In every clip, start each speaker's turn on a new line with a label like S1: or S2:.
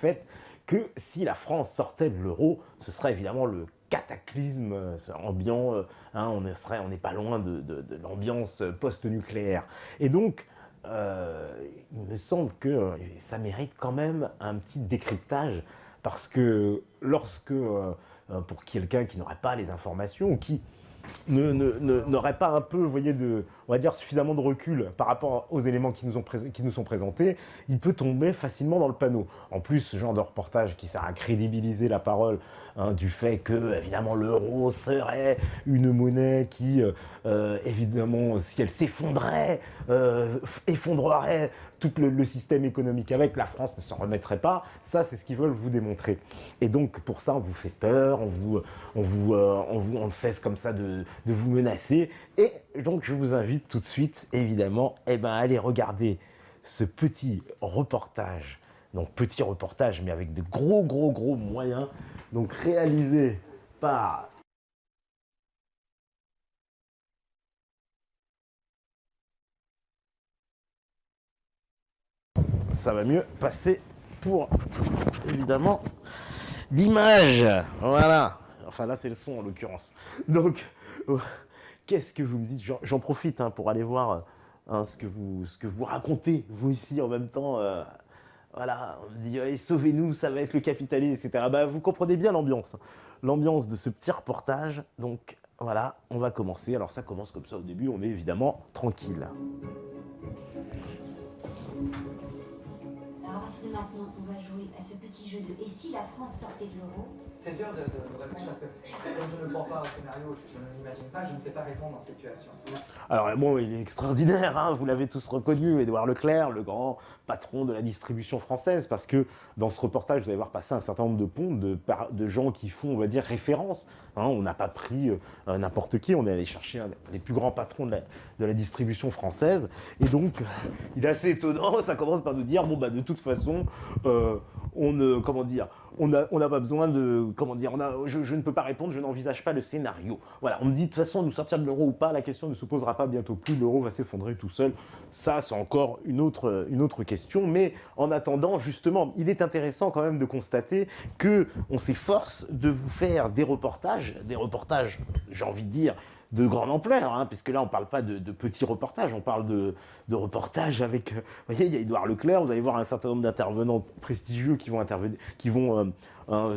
S1: fait que si la France sortait de l'euro, ce serait évidemment le cataclysme ambiant, on n'est pas loin de l'ambiance post-nucléaire. Et donc, il me semble que ça mérite quand même un petit décryptage, parce que lorsque, pour quelqu'un qui n'aurait pas les informations, ou qui n'aurait pas un peu, vous voyez, on va dire suffisamment de recul par rapport aux éléments qui nous sont présentés, il peut tomber facilement dans le panneau. En plus, ce genre de reportage qui sert à crédibiliser la parole du fait que, évidemment, l'euro serait une monnaie qui, évidemment, si elle s'effondrait, effondrerait tout le système économique avec, la France ne s'en remettrait pas. Ça, c'est ce qu'ils veulent vous démontrer. Et donc, pour ça, on vous fait peur, on cesse comme ça de vous menacer. Et donc, je vous invite tout de suite, évidemment, à aller regarder ce petit reportage. Donc, petit reportage, mais avec de gros moyens. Donc, réalisé par... Ça va mieux passer pour, évidemment, l'image. Voilà. Enfin, là, c'est le son, en l'occurrence. Donc, qu'est-ce que vous me dites? J'en profite pour aller voir ce que vous racontez, vous ici, en même temps. Voilà, on me dit hey, sauvez-nous, ça va être le capitalisme, etc. Bah, vous comprenez bien l'ambiance de ce petit reportage. Donc voilà, on va commencer. Alors ça commence comme ça au début, on est évidemment tranquille.
S2: Alors à partir de maintenant, on va jouer à ce petit jeu de « Et si la France sortait de l'euro ?»
S3: C'est dur de répondre parce que comme je ne crois pas au scénario, je ne l'imagine pas, je ne sais pas répondre en situation.
S1: Alors bon, il est extraordinaire, vous l'avez tous reconnu, Édouard Leclerc, le grand patron de la distribution française, parce que dans ce reportage, vous allez voir passer un certain nombre de ponts de gens qui font, on va dire, référence. On n'a pas pris n'importe qui, on est allé chercher les plus grands patrons de la distribution française. Et donc, il est assez étonnant, ça commence par nous dire, bon bah de toute façon, on n'a pas besoin de, je ne peux pas répondre, je n'envisage pas le scénario. Voilà, on me dit de toute façon, nous sortir de l'euro ou pas, la question ne se posera pas bientôt plus, l'euro va s'effondrer tout seul. Ça, c'est encore une autre question, mais en attendant, justement, il est intéressant quand même de constater qu'on s'efforce de vous faire des reportages, j'ai envie de dire, de grande ampleur, puisque là on ne parle pas de petits reportages, on parle de reportages avec, vous voyez, il y a Édouard Leclerc, vous allez voir un certain nombre d'intervenants prestigieux qui vont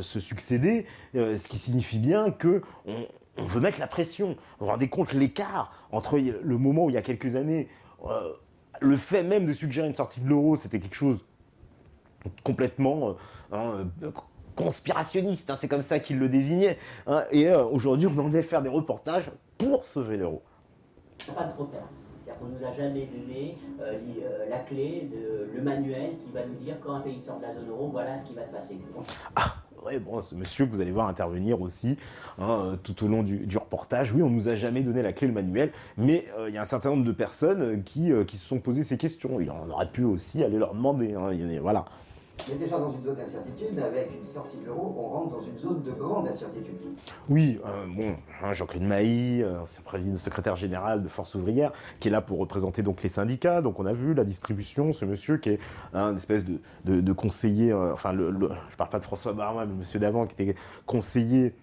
S1: se succéder, ce qui signifie bien que on veut mettre la pression. Vous vous rendez compte l'écart entre le moment où il y a quelques années, le fait même de suggérer une sortie de l'euro, c'était quelque chose complètement conspirationniste, c'est comme ça qu'il le désignait. Et aujourd'hui, on en est à faire des reportages pour sauver l'euro.
S4: Pas trop tard. C'est-à-dire qu'on ne nous a jamais donné la clé, le manuel qui va nous dire quand un pays sort de la zone euro, voilà ce qui va se passer.
S1: Ah, ouais, bon, ce monsieur que vous allez voir intervenir aussi tout au long du reportage, oui, on ne nous a jamais donné la clé, le manuel, mais il y a un certain nombre de personnes qui se sont posées ces questions. Il en aurait pu aussi aller leur demander, voilà.
S5: On est déjà dans une zone d'incertitude, mais avec une sortie de l'euro, on rentre dans une zone de grande incertitude.
S1: Oui, Jean-Claude Mailly, ancien secrétaire général de Force ouvrière, qui est là pour représenter donc les syndicats. Donc on a vu la distribution, ce monsieur qui est un espèce de conseiller, je parle pas de François Baroin, mais le monsieur d'avant qui était conseiller,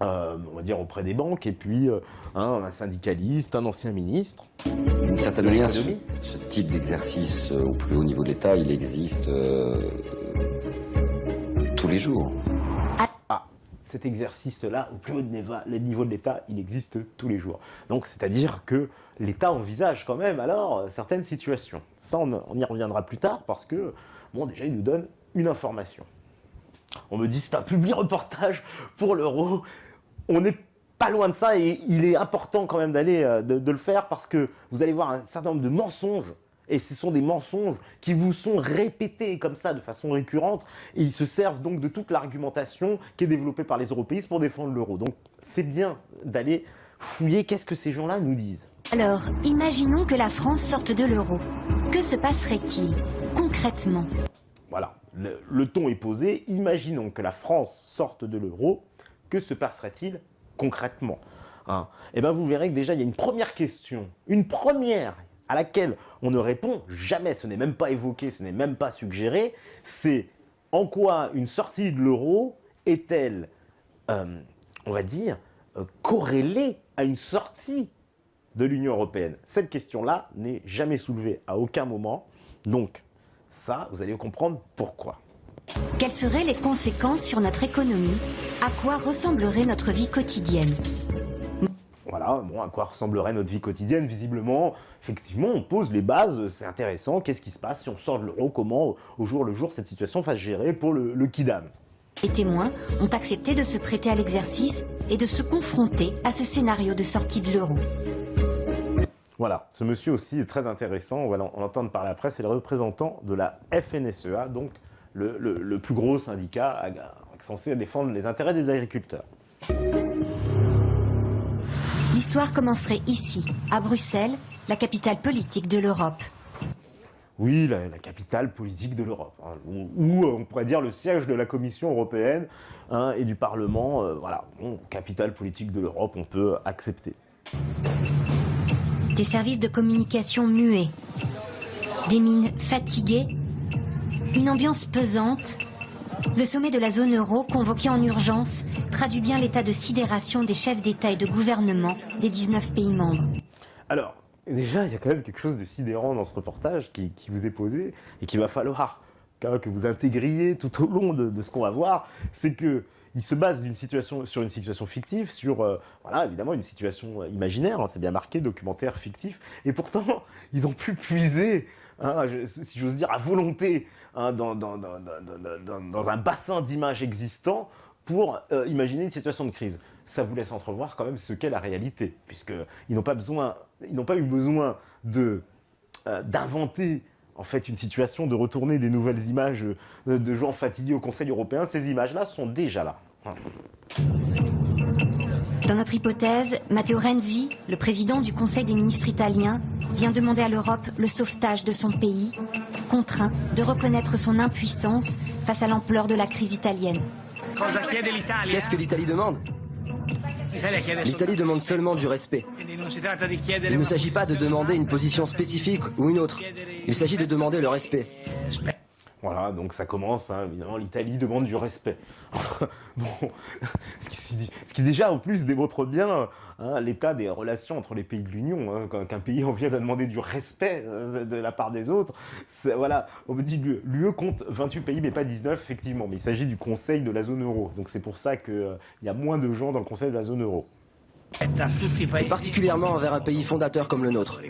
S1: on va dire, auprès des banques, et puis un syndicaliste, un ancien ministre.
S6: D'une certaine manière, ce type d'exercice au plus haut niveau de l'État, il existe tous les jours.
S1: Ah, cet exercice-là, au plus haut niveau de l'État, il existe tous les jours. Donc, c'est-à-dire que l'État envisage quand même, alors, certaines situations. Ça, on y reviendra plus tard, parce que, bon, déjà, il nous donne une information. On me dit, c'est un public reportage pour l'euro. On n'est pas loin de ça, et il est important quand même d'aller de le faire, parce que vous allez voir un certain nombre de mensonges, et ce sont des mensonges qui vous sont répétés comme ça de façon récurrente, et ils se servent donc de toute l'argumentation qui est développée par les européistes pour défendre l'euro. Donc c'est bien d'aller fouiller qu'est-ce que ces gens-là nous disent.
S2: Alors, imaginons que la France sorte de l'euro. Que se passerait-il concrètement?
S1: Voilà, le ton est posé. Imaginons que la France sorte de l'euro. Que se passerait-il concrètement? Eh bien, vous verrez que déjà, il y a une première question, à laquelle on ne répond jamais, ce n'est même pas évoqué, ce n'est même pas suggéré, c'est en quoi une sortie de l'euro est-elle, on va dire, corrélée à une sortie de l'Union européenne? Cette question-là n'est jamais soulevée à aucun moment. Donc, ça, vous allez comprendre pourquoi.
S2: Quelles seraient les conséquences sur notre économie? À quoi ressemblerait notre vie quotidienne?
S1: Voilà, bon, à quoi ressemblerait notre vie quotidienne? Visiblement, effectivement, on pose les bases, c'est intéressant. Qu'est-ce qui se passe si on sort de l'euro? Comment, au jour le jour, cette situation va se gérer pour le Kidam?
S2: Les témoins ont accepté de se prêter à l'exercice et de se confronter à ce scénario de sortie de l'euro.
S1: Voilà, ce monsieur aussi est très intéressant, on va l'entendre par la presse, c'est le représentant de la FNSEA, donc le plus gros syndicat censé défendre les intérêts des agriculteurs.
S2: L'histoire commencerait ici, à Bruxelles, la capitale politique de l'Europe.
S1: Oui, la capitale politique de l'Europe, hein, ou on pourrait dire le siège de la Commission européenne hein, et du Parlement. Voilà, bon, capitale politique de l'Europe, on peut accepter.
S2: Des services de communication muets, des mines fatiguées, une ambiance pesante. Le sommet de la zone euro, convoqué en urgence, traduit bien l'état de sidération des chefs d'État et de gouvernement des 19 pays membres.
S1: Alors, déjà, il y a quand même quelque chose de sidérant dans ce reportage qui vous est posé et qu'il va falloir que vous intégriez tout au long de ce qu'on va voir, c'est que il se base sur une situation fictive, sur, voilà, évidemment, une situation imaginaire, hein, c'est bien marqué, documentaire fictif, et pourtant, ils ont pu puiser, hein, si j'ose dire, à volonté, hein, dans un bassin d'images existant pour imaginer une situation de crise. Ça vous laisse entrevoir quand même ce qu'est la réalité, puisqu'ils n'ont pas eu besoin d'inventer en fait une situation, de retourner des nouvelles images de gens fatigués au Conseil européen. Ces images-là sont déjà là.
S2: Dans notre hypothèse, Matteo Renzi, le président du Conseil des ministres italien, vient demander à l'Europe le sauvetage de son pays, contraint de reconnaître son impuissance face à l'ampleur de la crise italienne.
S7: Qu'est-ce que l'Italie demande? L'Italie demande seulement du respect. Il ne s'agit pas de demander une position spécifique ou une autre. Il s'agit de demander le respect.
S1: Voilà, donc ça commence, hein, évidemment, l'Italie demande du respect. Bon, ce qui déjà, en plus, démontre bien hein, l'état des relations entre les pays de l'Union. Hein, qu'un pays en vient à demander du respect de la part des autres. Voilà, on me dit l'UE compte 28 pays, mais pas 19, effectivement. Mais il s'agit du Conseil de la zone euro. Donc c'est pour ça qu'il y a moins de gens dans le Conseil de la zone euro.
S7: Et particulièrement envers un pays fondateur comme le nôtre.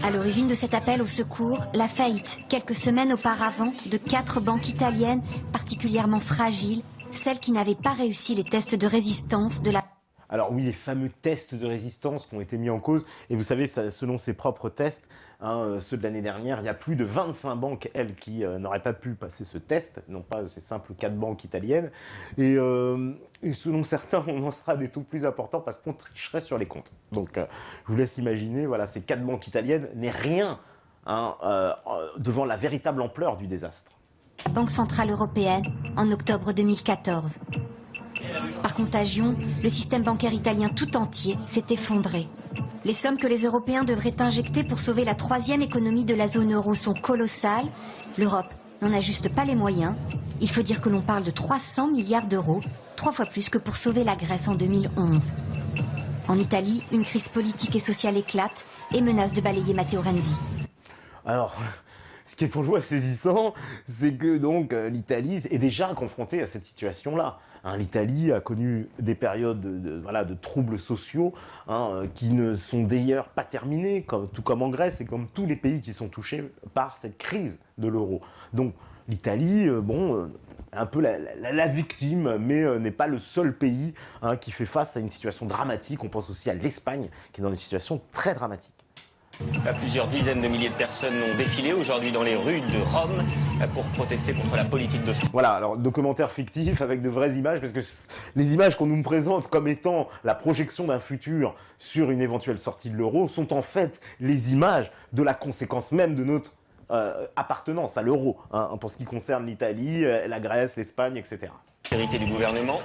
S2: À l'origine de cet appel au secours, la faillite, quelques semaines auparavant, de 4 banques italiennes particulièrement fragiles, celles qui n'avaient pas réussi les tests de résistance de la...
S1: Alors oui, les fameux tests de résistance qui ont été mis en cause, et vous savez, selon ces propres tests, hein, ceux de l'année dernière, il y a plus de 25 banques, elles, qui n'auraient pas pu passer ce test, non pas ces simples 4 banques italiennes, et selon certains, on en sera des taux plus importants parce qu'on tricherait sur les comptes. Donc je vous laisse imaginer, voilà, ces 4 banques italiennes n'est rien hein, devant la véritable ampleur du désastre.
S2: Banque centrale européenne, en octobre 2014. Par contagion, le système bancaire italien tout entier s'est effondré. Les sommes que les Européens devraient injecter pour sauver la 3e économie de la zone euro sont colossales. L'Europe n'en a juste pas les moyens. Il faut dire que l'on parle de 300 milliards d'euros, 3 fois plus que pour sauver la Grèce en 2011. En Italie, une crise politique et sociale éclate et menace de balayer Matteo Renzi.
S1: Alors, ce qui est pour le moins saisissant, c'est que donc l'Italie est déjà confrontée à cette situation-là. Hein, l'Italie a connu des périodes de troubles sociaux hein, qui ne sont d'ailleurs pas terminées, tout comme en Grèce et comme tous les pays qui sont touchés par cette crise de l'euro. Donc l'Italie, un peu la victime, mais n'est pas le seul pays hein, qui fait face à une situation dramatique. On pense aussi à l'Espagne, qui est dans une situation très dramatique.
S8: Plusieurs dizaines de milliers de personnes ont défilé aujourd'hui dans les rues de Rome pour protester contre la politique d'austérité.
S1: Voilà, alors documentaire fictif avec de vraies images, parce que les images qu'on nous présente comme étant la projection d'un futur sur une éventuelle sortie de l'euro sont en fait les images de la conséquence même de notre appartenance à l'euro, hein, pour ce qui concerne l'Italie, la Grèce, l'Espagne, etc.
S8: L'austérité du gouvernement.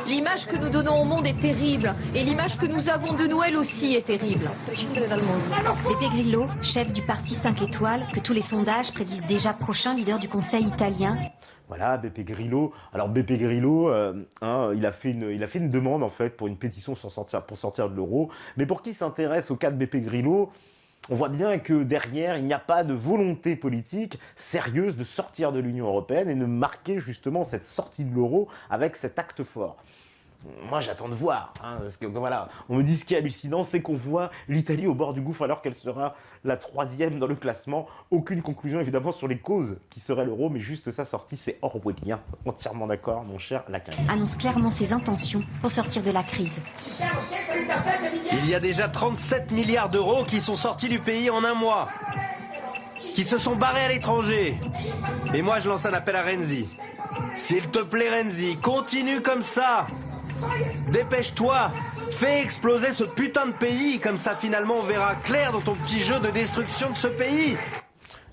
S9: L'image l'image que nous donnons au monde est terrible. Et l'image que nous avons de Noël aussi est terrible.
S2: Beppe Grillo, chef du parti 5 étoiles, que tous les sondages prédisent déjà prochain leader du Conseil italien.
S1: Voilà, Beppe Grillo. Alors Beppe Grillo, il a fait une demande en fait pour une pétition pour sortir de l'euro. Mais pour qui s'intéresse au cas de Beppe Grillo, on voit bien que derrière, il n'y a pas de volonté politique sérieuse de sortir de l'Union européenne et de marquer justement cette sortie de l'euro avec cet acte fort. Moi, j'attends de voir. Parce que, voilà, on me dit ce qui est hallucinant, c'est qu'on voit l'Italie au bord du gouffre alors qu'elle sera la 3e dans le classement. Aucune conclusion, évidemment, sur les causes qui seraient l'euro, mais juste sa sortie, c'est orwellien. Entièrement d'accord, mon cher Lacan.
S2: Annonce clairement ses intentions pour sortir de la crise.
S7: Il y a déjà 37 milliards d'euros qui sont sortis du pays en un mois, qui se sont barrés à l'étranger. Et moi, je lance un appel à Renzi. S'il te plaît, Renzi, continue comme ça. Dépêche-toi, fais exploser ce putain de pays, comme ça finalement on verra clair dans ton petit jeu de destruction de ce pays.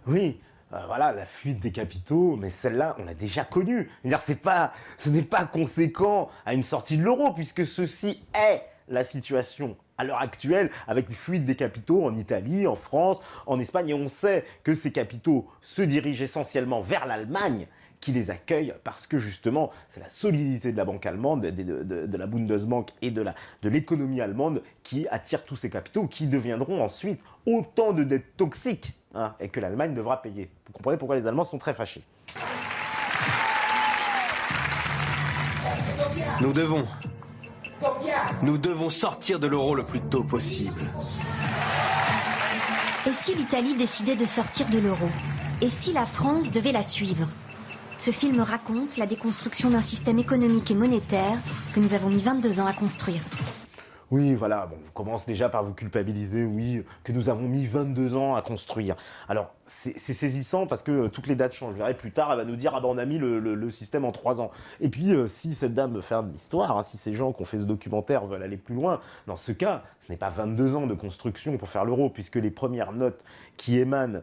S1: Oui, voilà, la fuite des capitaux, mais celle-là, on l'a déjà connue. C'est-à-dire, ce n'est pas conséquent à une sortie de l'euro, puisque ceci est la situation à l'heure actuelle, avec les fuites des capitaux en Italie, en France, en Espagne, et on sait que ces capitaux se dirigent essentiellement vers l'Allemagne, qui les accueille parce que justement c'est la solidité de la banque allemande, de la Bundesbank et de l'économie allemande qui attire tous ces capitaux qui deviendront ensuite autant de dettes toxiques et que l'Allemagne devra payer. Vous comprenez pourquoi les Allemands sont très fâchés.
S7: Nous devons sortir de l'euro le plus tôt possible.
S2: Et si l'Italie décidait de sortir de l'euro? Et si la France devait la suivre? Ce film raconte la déconstruction d'un système économique et monétaire que nous avons mis 22 ans à construire.
S1: Oui, voilà, bon, on commence déjà par vous culpabiliser, oui, que nous avons mis 22 ans à construire. Alors, c'est saisissant parce que toutes les dates changent. Je verrai plus tard, elle va nous dire, ah ben on a mis le système en 3 ans. Et puis, si cette dame veut faire de l'histoire, si ces gens qui ont fait ce documentaire veulent aller plus loin, dans ce cas, ce n'est pas 22 ans de construction pour faire l'euro, puisque les premières notes qui émanent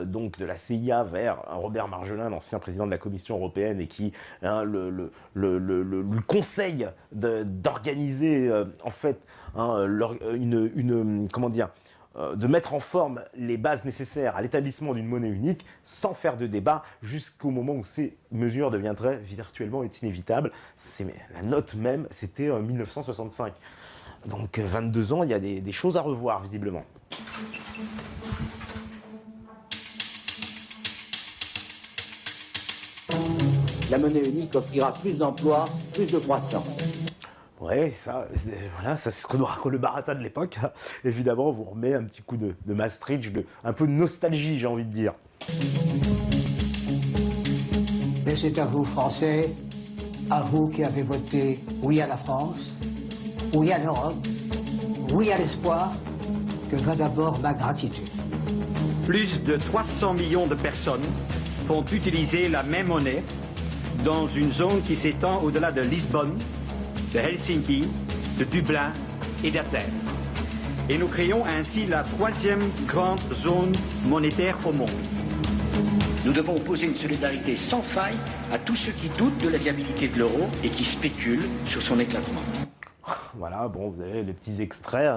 S1: donc de la CIA vers Robert Marjolin, l'ancien président de la Commission européenne, et qui le conseille d'organiser en fait de mettre en forme les bases nécessaires à l'établissement d'une monnaie unique sans faire de débat jusqu'au moment où ces mesures deviendraient virtuellement inévitables. La note même, c'était en 1965. Donc 22 ans, il y a des choses à revoir visiblement.
S4: La monnaie unique offrira plus d'emplois, plus de croissance.
S1: Oui, voilà, c'est ce qu'on aura le Baratin de l'époque. Évidemment, on vous remet un petit coup de Maastricht, un peu de nostalgie, j'ai envie de dire.
S10: Mais c'est à vous, Français, à vous qui avez voté oui à la France, oui à l'Europe, oui à l'espoir, que va d'abord ma gratitude.
S11: Plus de 300 millions de personnes vont utiliser la même monnaie dans une zone qui s'étend au-delà de Lisbonne, de Helsinki, de Dublin et d'Athènes. Et nous créons ainsi la 3e grande zone monétaire au monde.
S12: Nous devons opposer une solidarité sans faille à tous ceux qui doutent de la viabilité de l'euro et qui spéculent sur son éclatement.
S1: Voilà, bon, vous avez les petits extraits,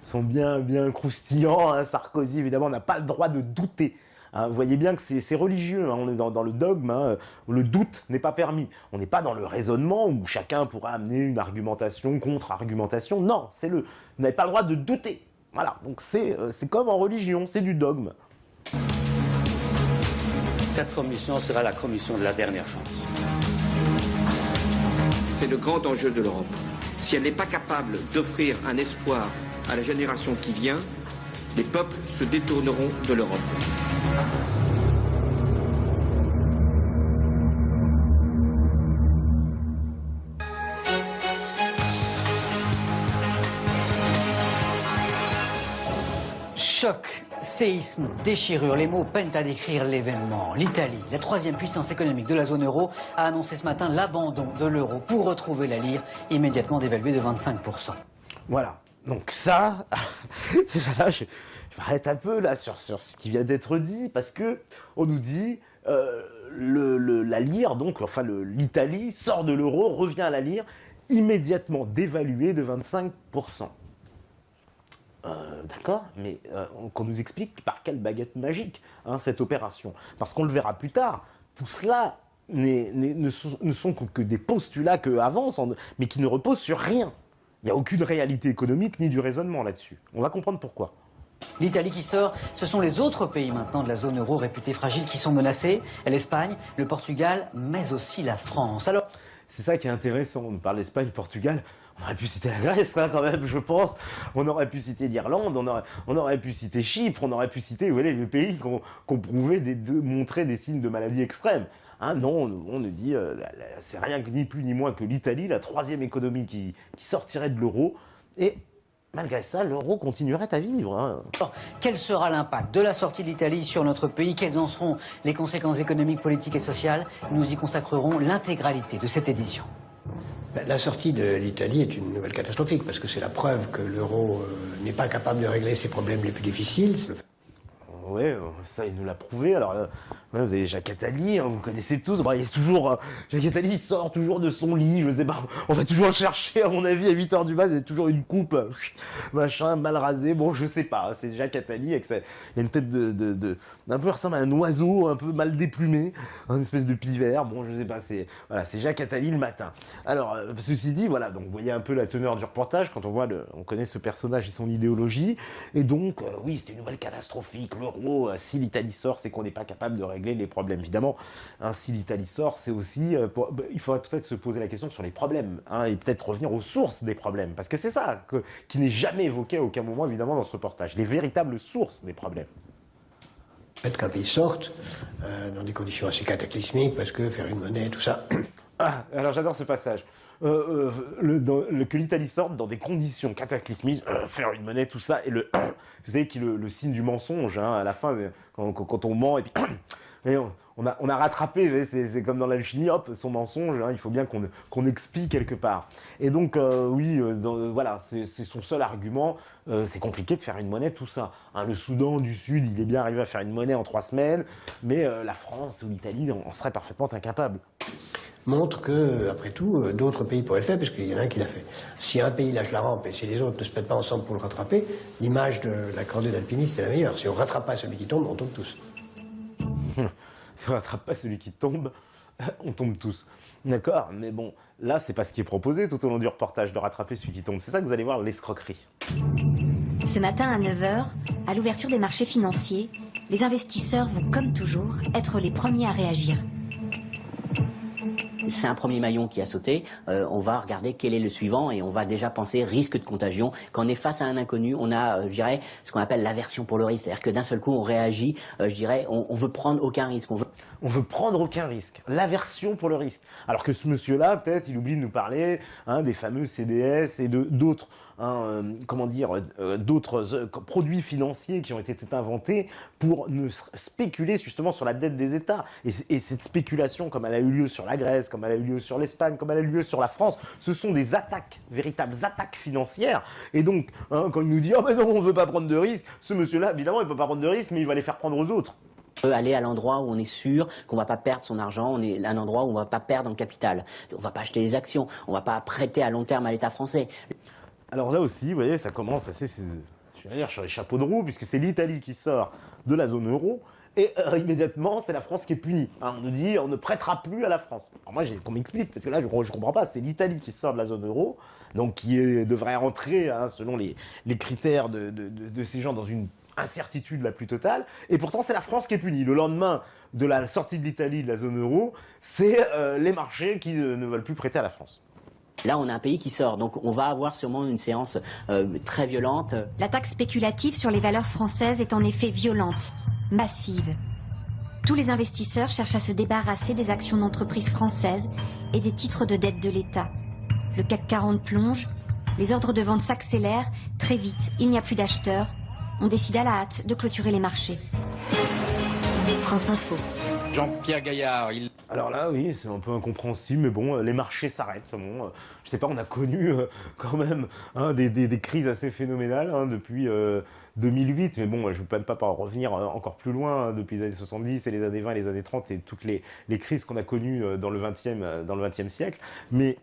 S1: sont bien croustillants. Sarkozy, évidemment, n'a pas le droit de douter. Vous voyez bien que c'est religieux, on est dans le dogme, où le doute n'est pas permis. On n'est pas dans le raisonnement où chacun pourra amener une argumentation, contre-argumentation. Non, vous n'avez pas le droit de douter. Voilà, donc c'est comme en religion, c'est du dogme.
S12: Cette commission sera la commission de la dernière chance.
S13: C'est le grand enjeu de l'Europe. Si elle n'est pas capable d'offrir un espoir à la génération qui vient, les peuples se détourneront de l'Europe.
S10: Choc, séisme, déchirure, les mots peinent à décrire l'événement. L'Italie, la 3e puissance économique de la zone euro, a annoncé ce matin l'abandon de l'euro pour retrouver la lire, immédiatement dévaluée de 25%.
S1: Voilà, donc ça, je m'arrête un peu là sur ce qui vient d'être dit, parce que on nous dit la lire, donc enfin l'Italie sort de l'euro, revient à la lire, immédiatement dévalué de 25%. D'accord, mais qu'on nous explique par quelle baguette magique cette opération. Parce qu'on le verra plus tard, tout cela ne sont que des postulats qui avancent, mais qui ne reposent sur rien. Il n'y a aucune réalité économique ni du raisonnement là-dessus. On va comprendre pourquoi.
S10: L'Italie qui sort, ce sont les autres pays maintenant de la zone euro réputés fragiles qui sont menacés. L'Espagne, le Portugal, mais aussi la France. Alors,
S1: c'est ça qui est intéressant. On parle d'Espagne, Portugal. On aurait pu citer la Grèce, quand même, je pense. On aurait pu citer l'Irlande, on aurait pu citer Chypre, on aurait pu citer, vous voyez, les pays qui ont prouvé de montrer des signes de maladie extrême. Non, on nous dit, c'est rien ni plus ni moins que l'Italie, la troisième économie qui sortirait de l'euro. Et malgré ça, l'euro continuerait à vivre.
S10: Alors, quel sera l'impact de la sortie de l'Italie sur notre pays? Quelles en seront les conséquences économiques, politiques et sociales? Nous y consacrerons l'intégralité de cette édition.
S14: La sortie de l'Italie est une nouvelle catastrophique parce que c'est la preuve que l'euro n'est pas capable de régler ses problèmes les plus difficiles.
S1: Oui, ça il nous l'a prouvé. Alors là, vous avez Jacques Attali, vous connaissez tous. Il est toujours, Jacques Attali il sort toujours de son lit, je sais pas, on va toujours le chercher à mon avis à 8h du mat, c'est toujours une coupe, machin, mal rasée, bon je sais pas, c'est Jacques Attali avec il a une tête un peu ressemble à un oiseau, un peu mal déplumé, une espèce de pivert, bon je sais pas, c'est Jacques Attali le matin. Alors, ceci dit, voilà, donc vous voyez un peu la teneur du reportage, quand on connaît ce personnage et son idéologie, et donc, oui, c'est une nouvelle catastrophique, l'euro, si l'Italie sort, c'est qu'on n'est pas capable de régler les problèmes. Évidemment, si l'Italie sort, c'est aussi... il faudrait peut-être se poser la question sur les problèmes, et peut-être revenir aux sources des problèmes, parce que c'est ça qui n'est jamais évoqué à aucun moment, évidemment, dans ce reportage, les véritables sources des problèmes.
S14: Peut-être qu'un pays sorte dans des conditions assez cataclysmiques, parce que faire une monnaie, tout ça...
S1: Alors j'adore ce passage. Que l'Italie sorte dans des conditions cataclysmiques, faire une monnaie, tout ça, et vous savez, qui le signe du mensonge, à la fin, quand on ment, et puis et on a rattrapé, c'est comme dans l'alchimie, hop, son mensonge, il faut bien qu'on explie quelque part. Et donc, oui, voilà, c'est son seul argument, c'est compliqué de faire une monnaie, tout ça. Le Soudan du Sud, il est bien arrivé à faire une monnaie en 3 semaines, mais la France ou l'Italie en serait parfaitement incapable.
S14: Montre que, après tout, d'autres pays pourraient le faire, parce qu'il y en a un qui l'a fait. Si un pays lâche la rampe et si les autres ne se mettent pas ensemble pour le rattraper, l'image de la cordée d'alpiniste est la meilleure. Si on ne rattrape pas celui qui tombe, on tombe tous.
S1: Si on ne rattrape pas celui qui tombe, on tombe tous. D'accord, mais bon, là, c'est pas ce qui est proposé tout au long du reportage, de rattraper celui qui tombe. C'est ça que vous allez voir, l'escroquerie.
S2: Ce matin à 9h, à l'ouverture des marchés financiers, les investisseurs vont, comme toujours, être les premiers à réagir.
S4: C'est un premier maillon qui a sauté, on va regarder quel est le suivant et on va déjà penser risque de contagion. Quand on est face à un inconnu, on a, je dirais, ce qu'on appelle l'aversion pour le risque. C'est-à-dire que d'un seul coup, on réagit, je dirais, on veut prendre aucun risque.
S1: On veut prendre aucun risque. L'aversion pour le risque. Alors que ce monsieur-là, peut-être, il oublie de nous parler des fameux CDS et d'autres d'autres produits financiers qui ont été inventés pour ne spéculer justement sur la dette des États. Et cette spéculation, comme elle a eu lieu sur la Grèce, comme elle a eu lieu sur l'Espagne, comme elle a eu lieu sur la France, ce sont des attaques, véritables attaques financières. Et donc, quand il nous dit « Oh mais non, on ne veut pas prendre de risques », ce monsieur-là, évidemment, il ne peut pas prendre de risques, mais il va les faire prendre aux autres.
S4: Aller à l'endroit où on est sûr qu'on ne va pas perdre son argent, on est à un endroit où on ne va pas perdre en capital. On ne va pas acheter des actions, on ne va pas prêter à long terme à l'État français.
S1: Alors là aussi, vous voyez, ça commence assez, je vais dire, sur les chapeaux de roue, puisque c'est l'Italie qui sort de la zone euro, et immédiatement, c'est la France qui est punie. On nous dit, on ne prêtera plus à la France. Alors moi, qu'on m'explique, parce que là, je ne comprends pas, c'est l'Italie qui sort de la zone euro, donc qui devrait rentrer, selon les critères de ces gens, dans une incertitude la plus totale, et pourtant, c'est la France qui est punie. Le lendemain de la sortie de l'Italie de la zone euro, c'est les marchés qui ne veulent plus prêter à la France.
S4: Là, on a un pays qui sort, donc on va avoir sûrement une séance très violente.
S2: L'attaque spéculative sur les valeurs françaises est en effet violente, massive. Tous les investisseurs cherchent à se débarrasser des actions d'entreprises françaises et des titres de dette de l'État. Le CAC 40 plonge, les ordres de vente s'accélèrent, très vite, il n'y a plus d'acheteurs. On décide à la hâte de clôturer les marchés. France Info.
S15: Jean-Pierre Gaillard,
S1: Alors là, oui, c'est un peu incompréhensible, mais bon, les marchés s'arrêtent. Bon, je sais pas, on a connu quand même des crises assez phénoménales depuis 2008, mais bon, je ne peux même pas revenir encore plus loin, depuis les années 70 et les années 20 et les années 30 et toutes les crises qu'on a connues dans le 20e siècle. Mais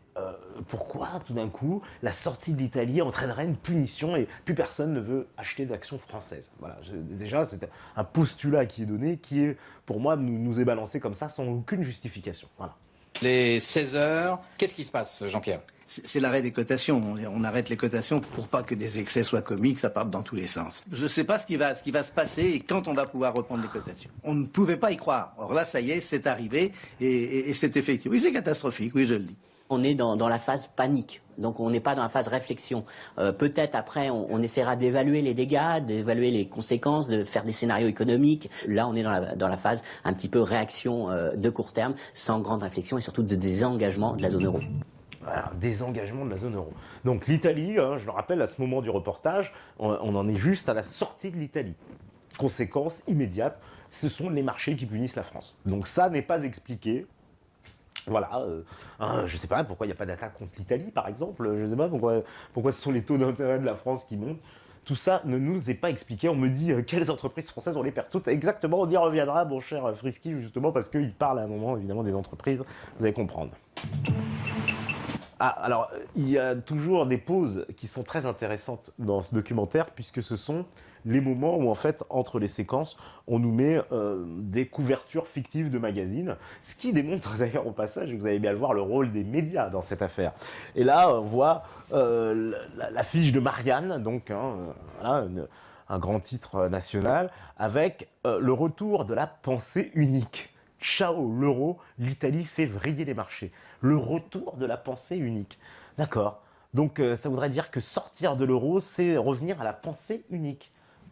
S1: pourquoi, tout d'un coup, la sortie de l'Italie entraînerait une punition et plus personne ne veut acheter d'actions françaises? Voilà, déjà, c'est un postulat qui est donné, qui est, pour moi, nous est balancé comme ça, sans aucune justification. Voilà.
S15: Les 16 heures, qu'est-ce qui se passe, Jean-Pierre?
S16: C'est l'arrêt des cotations. On arrête les cotations pour pas que des excès soient commis, que ça parte dans tous les sens. Je ne sais pas ce qui va se passer et quand on va pouvoir reprendre les cotations. On ne pouvait pas y croire. Or là, ça y est, c'est arrivé et c'est effectif. Oui, c'est catastrophique, oui, je le dis.
S4: On est dans la phase panique, donc on n'est pas dans la phase réflexion. Peut-être après, on essaiera d'évaluer les dégâts, d'évaluer les conséquences, de faire des scénarios économiques. Là, on est dans la phase un petit peu réaction de court terme, sans grande réflexion et surtout de désengagement de la zone euro.
S1: Voilà, désengagement de la zone euro. Donc l'Italie, je le rappelle, à ce moment du reportage, on en est juste à la sortie de l'Italie. Conséquence immédiate, ce sont les marchés qui punissent la France. Donc ça n'est pas expliqué. Voilà, je ne sais pas pourquoi il n'y a pas d'attaque contre l'Italie, par exemple. Je ne sais pas pourquoi ce sont les taux d'intérêt de la France qui montent. Tout ça ne nous est pas expliqué. On me dit quelles entreprises françaises on les perd toutes. Exactement, on y reviendra, mon cher Frisky, justement, parce qu'il parle à un moment, évidemment, des entreprises. Vous allez comprendre. Ah, alors, il y a toujours des pauses qui sont très intéressantes dans ce documentaire, puisque ce sont les moments où, en fait, entre les séquences, on nous met des couvertures fictives de magazines, ce qui démontre d'ailleurs au passage, et vous allez bien le voir, le rôle des médias dans cette affaire. Et là, on voit l'affiche de Marianne, donc voilà, un grand titre national, avec le retour de la pensée unique. Ciao l'euro, l'Italie fait vriller les marchés. Le retour de la pensée unique. D'accord. Donc ça voudrait dire que sortir de l'euro, c'est revenir à la pensée unique.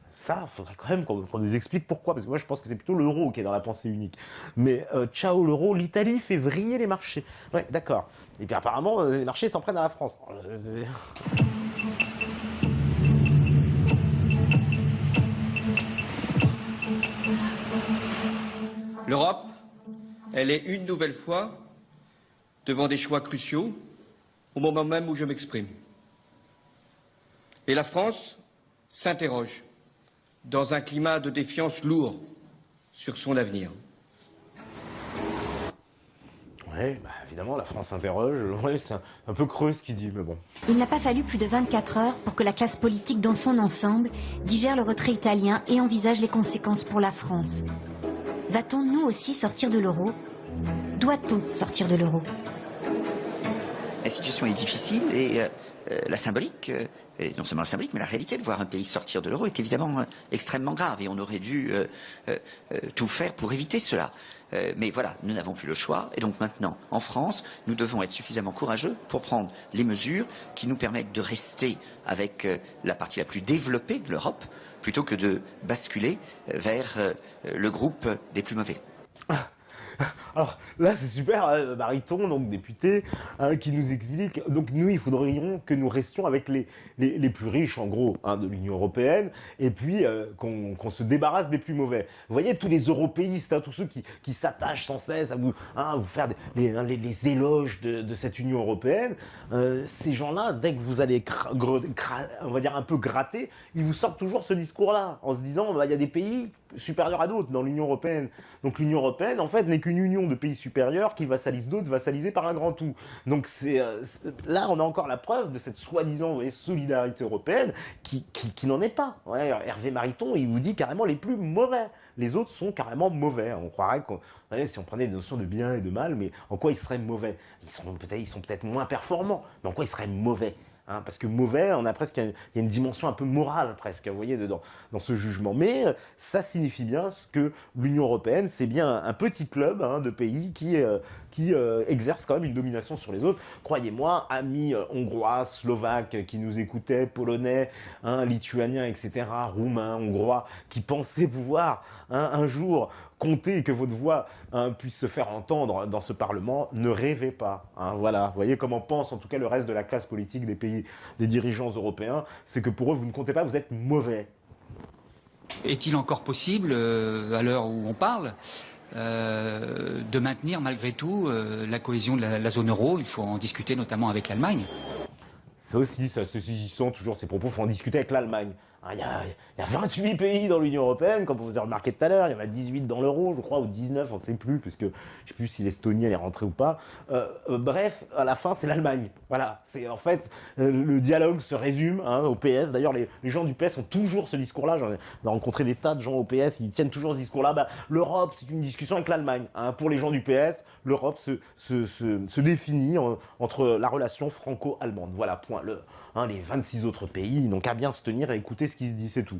S1: Ça, il faudrait quand même qu'on nous explique pourquoi. Parce que moi, je pense que c'est plutôt l'euro qui est dans la pensée unique. Mais ciao l'euro, l'Italie fait vriller les marchés. Ouais, d'accord. Et puis apparemment, les marchés s'en prennent à la France.
S13: L'Europe, elle est une nouvelle fois devant des choix cruciaux au moment même où je m'exprime. Et la France s'interroge dans un climat de défiance lourd sur son avenir.
S1: Oui, bah évidemment, la France s'interroge. Ouais, c'est un peu creux ce qu'il dit, mais bon.
S2: Il n'a pas fallu plus de 24 heures pour que la classe politique dans son ensemble digère le retrait italien et envisage les conséquences pour la France. Va-t-on nous aussi sortir de l'euro? Doit-on sortir de l'euro?
S17: La situation est difficile et la symbolique, et non seulement la symbolique, mais la réalité de voir un pays sortir de l'euro est évidemment extrêmement grave et on aurait dû tout faire pour éviter cela. Mais voilà, nous n'avons plus le choix et donc maintenant, en France, nous devons être suffisamment courageux pour prendre les mesures qui nous permettent de rester avec la partie la plus développée de l'Europe plutôt que de basculer vers le groupe des plus mauvais.
S1: Alors là, c'est super, Mariton, donc député, qui nous explique. Donc nous, il faudrait que nous restions avec les plus riches, en gros, de l'Union européenne, et puis qu'on se débarrasse des plus mauvais. Vous voyez, tous les européistes, tous ceux qui s'attachent sans cesse à vous faire les éloges de cette Union européenne, ces gens-là, dès que vous allez, on va dire un peu gratter, ils vous sortent toujours ce discours-là, en se disant, il y a des pays supérieurs à d'autres dans l'Union européenne. Donc l'Union européenne, en fait, n'est qu'une union de pays supérieurs qui vassalisent d'autres, vassalisés par un grand tout. Donc là, on a encore la preuve de cette soi-disant solidarité européenne qui n'en est pas. Ouais, Hervé Mariton, il vous dit carrément les plus mauvais. Les autres sont carrément mauvais. On croirait si on prenait des notions de bien et de mal, mais en quoi ils seraient mauvais? Ils sont peut-être moins performants, mais en quoi ils seraient mauvais? Parce que mauvais, il y a une dimension un peu morale presque, vous voyez, dans ce jugement. Mais ça signifie bien que l'Union européenne, c'est bien un petit club de pays qui exerce quand même une domination sur les autres. Croyez-moi, amis hongrois, slovaques qui nous écoutaient, polonais, lituaniens, etc., roumains, hongrois, qui pensaient pouvoir un jour compter et que votre voix puisse se faire entendre dans ce Parlement, ne rêvez pas. Voilà, vous voyez comment pense en tout cas le reste de la classe politique des pays, des dirigeants européens, c'est que pour eux, vous ne comptez pas, vous êtes mauvais.
S18: Est-il encore possible, à l'heure où on parle, de maintenir malgré tout la cohésion de la zone euro? Il faut en discuter notamment avec l'Allemagne.
S1: C'est aussi, ça saisissant toujours ces propos, il faut en discuter avec l'Allemagne. Il y a 28 pays dans l'Union européenne, comme vous avez remarqué tout à l'heure, il y en a 18 dans l'euro, je crois, ou 19, on ne sait plus, puisque je ne sais plus si l'Estonie elle est rentrée ou pas. Bref, à la fin, c'est l'Allemagne. Voilà, c'est en fait, le dialogue se résume au PS. D'ailleurs, les gens du PS ont toujours ce discours-là. J'en ai rencontré des tas de gens au PS, ils tiennent toujours ce discours-là. L'Europe, c'est une discussion avec l'Allemagne. Pour les gens du PS, l'Europe se définit entre la relation franco-allemande. Voilà, point. Les 26 autres pays n'ont qu'à bien se tenir et écouter ce qui se dit, c'est tout.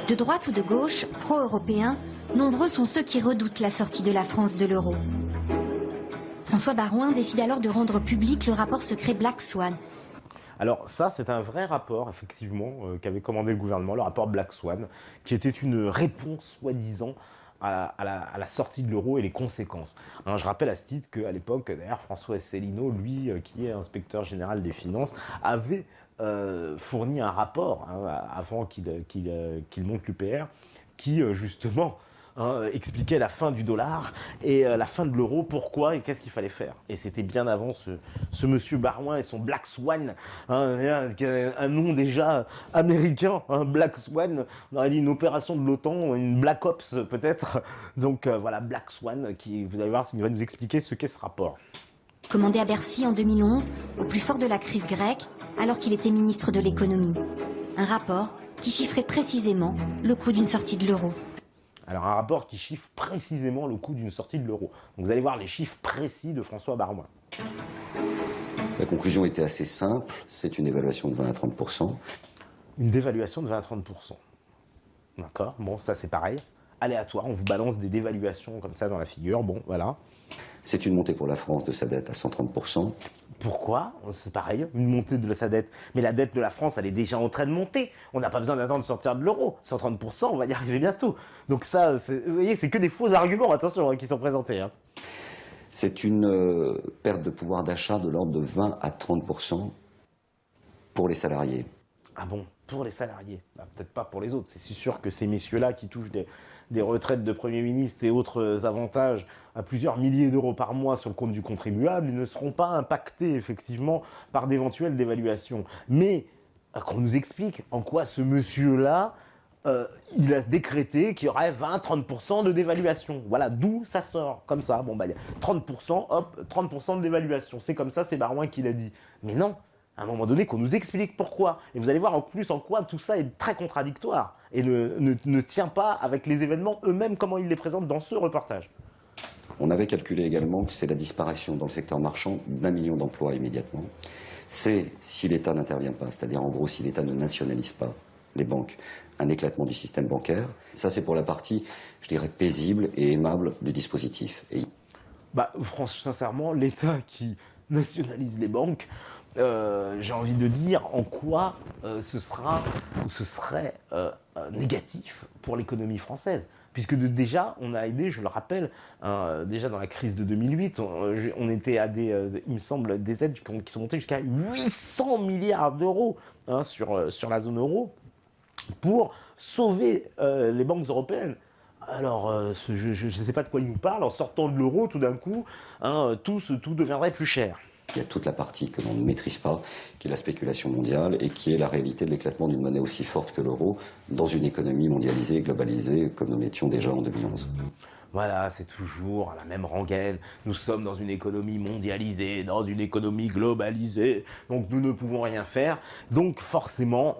S2: De droite ou de gauche, pro-européens, nombreux sont ceux qui redoutent la sortie de la France de l'euro. François Baroin décide alors de rendre public le rapport secret Black Swan.
S1: Alors ça, c'est un vrai rapport, effectivement, qu'avait commandé le gouvernement, le rapport Black Swan, qui était une réponse, soi-disant, à la sortie de l'euro et les conséquences. Je rappelle à ce titre qu'à l'époque, d'ailleurs, François Asselineau, lui, qui est inspecteur général des finances, avait fourni un rapport, avant qu'il monte l'UPR, qui, justement, expliquait la fin du dollar et la fin de l'euro, pourquoi et qu'est-ce qu'il fallait faire. Et c'était bien avant ce monsieur Baroin et son Black Swan, un nom déjà américain, Black Swan, on aurait dit une opération de l'OTAN, une Black Ops peut-être. Donc voilà, Black Swan, qui, vous allez voir, il va nous expliquer ce qu'est ce rapport.
S2: Commandé à Bercy en 2011, au plus fort de la crise grecque, alors qu'il était ministre de l'économie. Un rapport qui chiffrait précisément le coût d'une sortie de l'euro.
S1: Alors un rapport qui chiffre précisément le coût d'une sortie de l'euro. Donc vous allez voir les chiffres précis de François Baroin.
S6: La conclusion était assez simple, c'est une évaluation de 20 à 30%.
S1: Une dévaluation de 20 à 30%. D'accord, bon ça c'est pareil. Aléatoire, on vous balance des dévaluations comme ça dans la figure, bon voilà.
S6: C'est une montée pour la France de sa dette à 130%.
S1: Pourquoi? C'est pareil, une montée de sa dette. Mais la dette de la France, elle est déjà en train de monter. On n'a pas besoin d'attendre de sortir de l'euro. 130%, on va y arriver bientôt. Donc ça, vous voyez, c'est que des faux arguments, attention, qui sont présentés.
S6: C'est une perte de pouvoir d'achat de l'ordre de 20 à 30% pour les salariés.
S1: Ah bon, pour les salariés? Peut-être pas pour les autres. C'est sûr que ces messieurs-là qui touchent des retraites de Premier ministre et autres avantages à plusieurs milliers d'euros par mois sur le compte du contribuable, ils ne seront pas impactés effectivement par d'éventuelles dévaluations. Mais qu'on nous explique en quoi ce monsieur-là, il a décrété qu'il y aurait 20-30% de dévaluation. Voilà, d'où ça sort, comme ça. Bon, il y a 30%, hop, 30% de dévaluation. C'est comme ça, c'est Baroin qui l'a dit. Mais non, à un moment donné, qu'on nous explique pourquoi. Et vous allez voir en plus en quoi tout ça est très contradictoire et ne tient pas avec les événements eux-mêmes, comment ils les présentent dans ce reportage.
S6: On avait calculé également que c'est la disparition dans le secteur marchand d'1 million d'emplois immédiatement. C'est, si l'État n'intervient pas, c'est-à-dire en gros si l'État ne nationalise pas les banques, un éclatement du système bancaire. Ça c'est pour la partie, je dirais, paisible et aimable du dispositif. Et...
S1: sincèrement, l'État qui nationalise les banques, j'ai envie de dire en quoi ce serait négatif pour l'économie française. Puisque déjà, on a aidé, je le rappelle, déjà dans la crise de 2008, on était à il me semble, des aides qui sont montées jusqu'à 800 milliards d'euros sur la zone euro pour sauver les banques européennes. Alors, je ne sais pas de quoi il nous parle, en sortant de l'euro, tout d'un coup, tout deviendrait plus cher.
S6: Il y a toute la partie que l'on ne maîtrise pas, qui est la spéculation mondiale et qui est la réalité de l'éclatement d'une monnaie aussi forte que l'euro dans une économie mondialisée, globalisée, comme nous l'étions déjà en 2011.
S1: Voilà, c'est toujours la même rengaine. Nous sommes dans une économie mondialisée, dans une économie globalisée, donc nous ne pouvons rien faire. Donc forcément,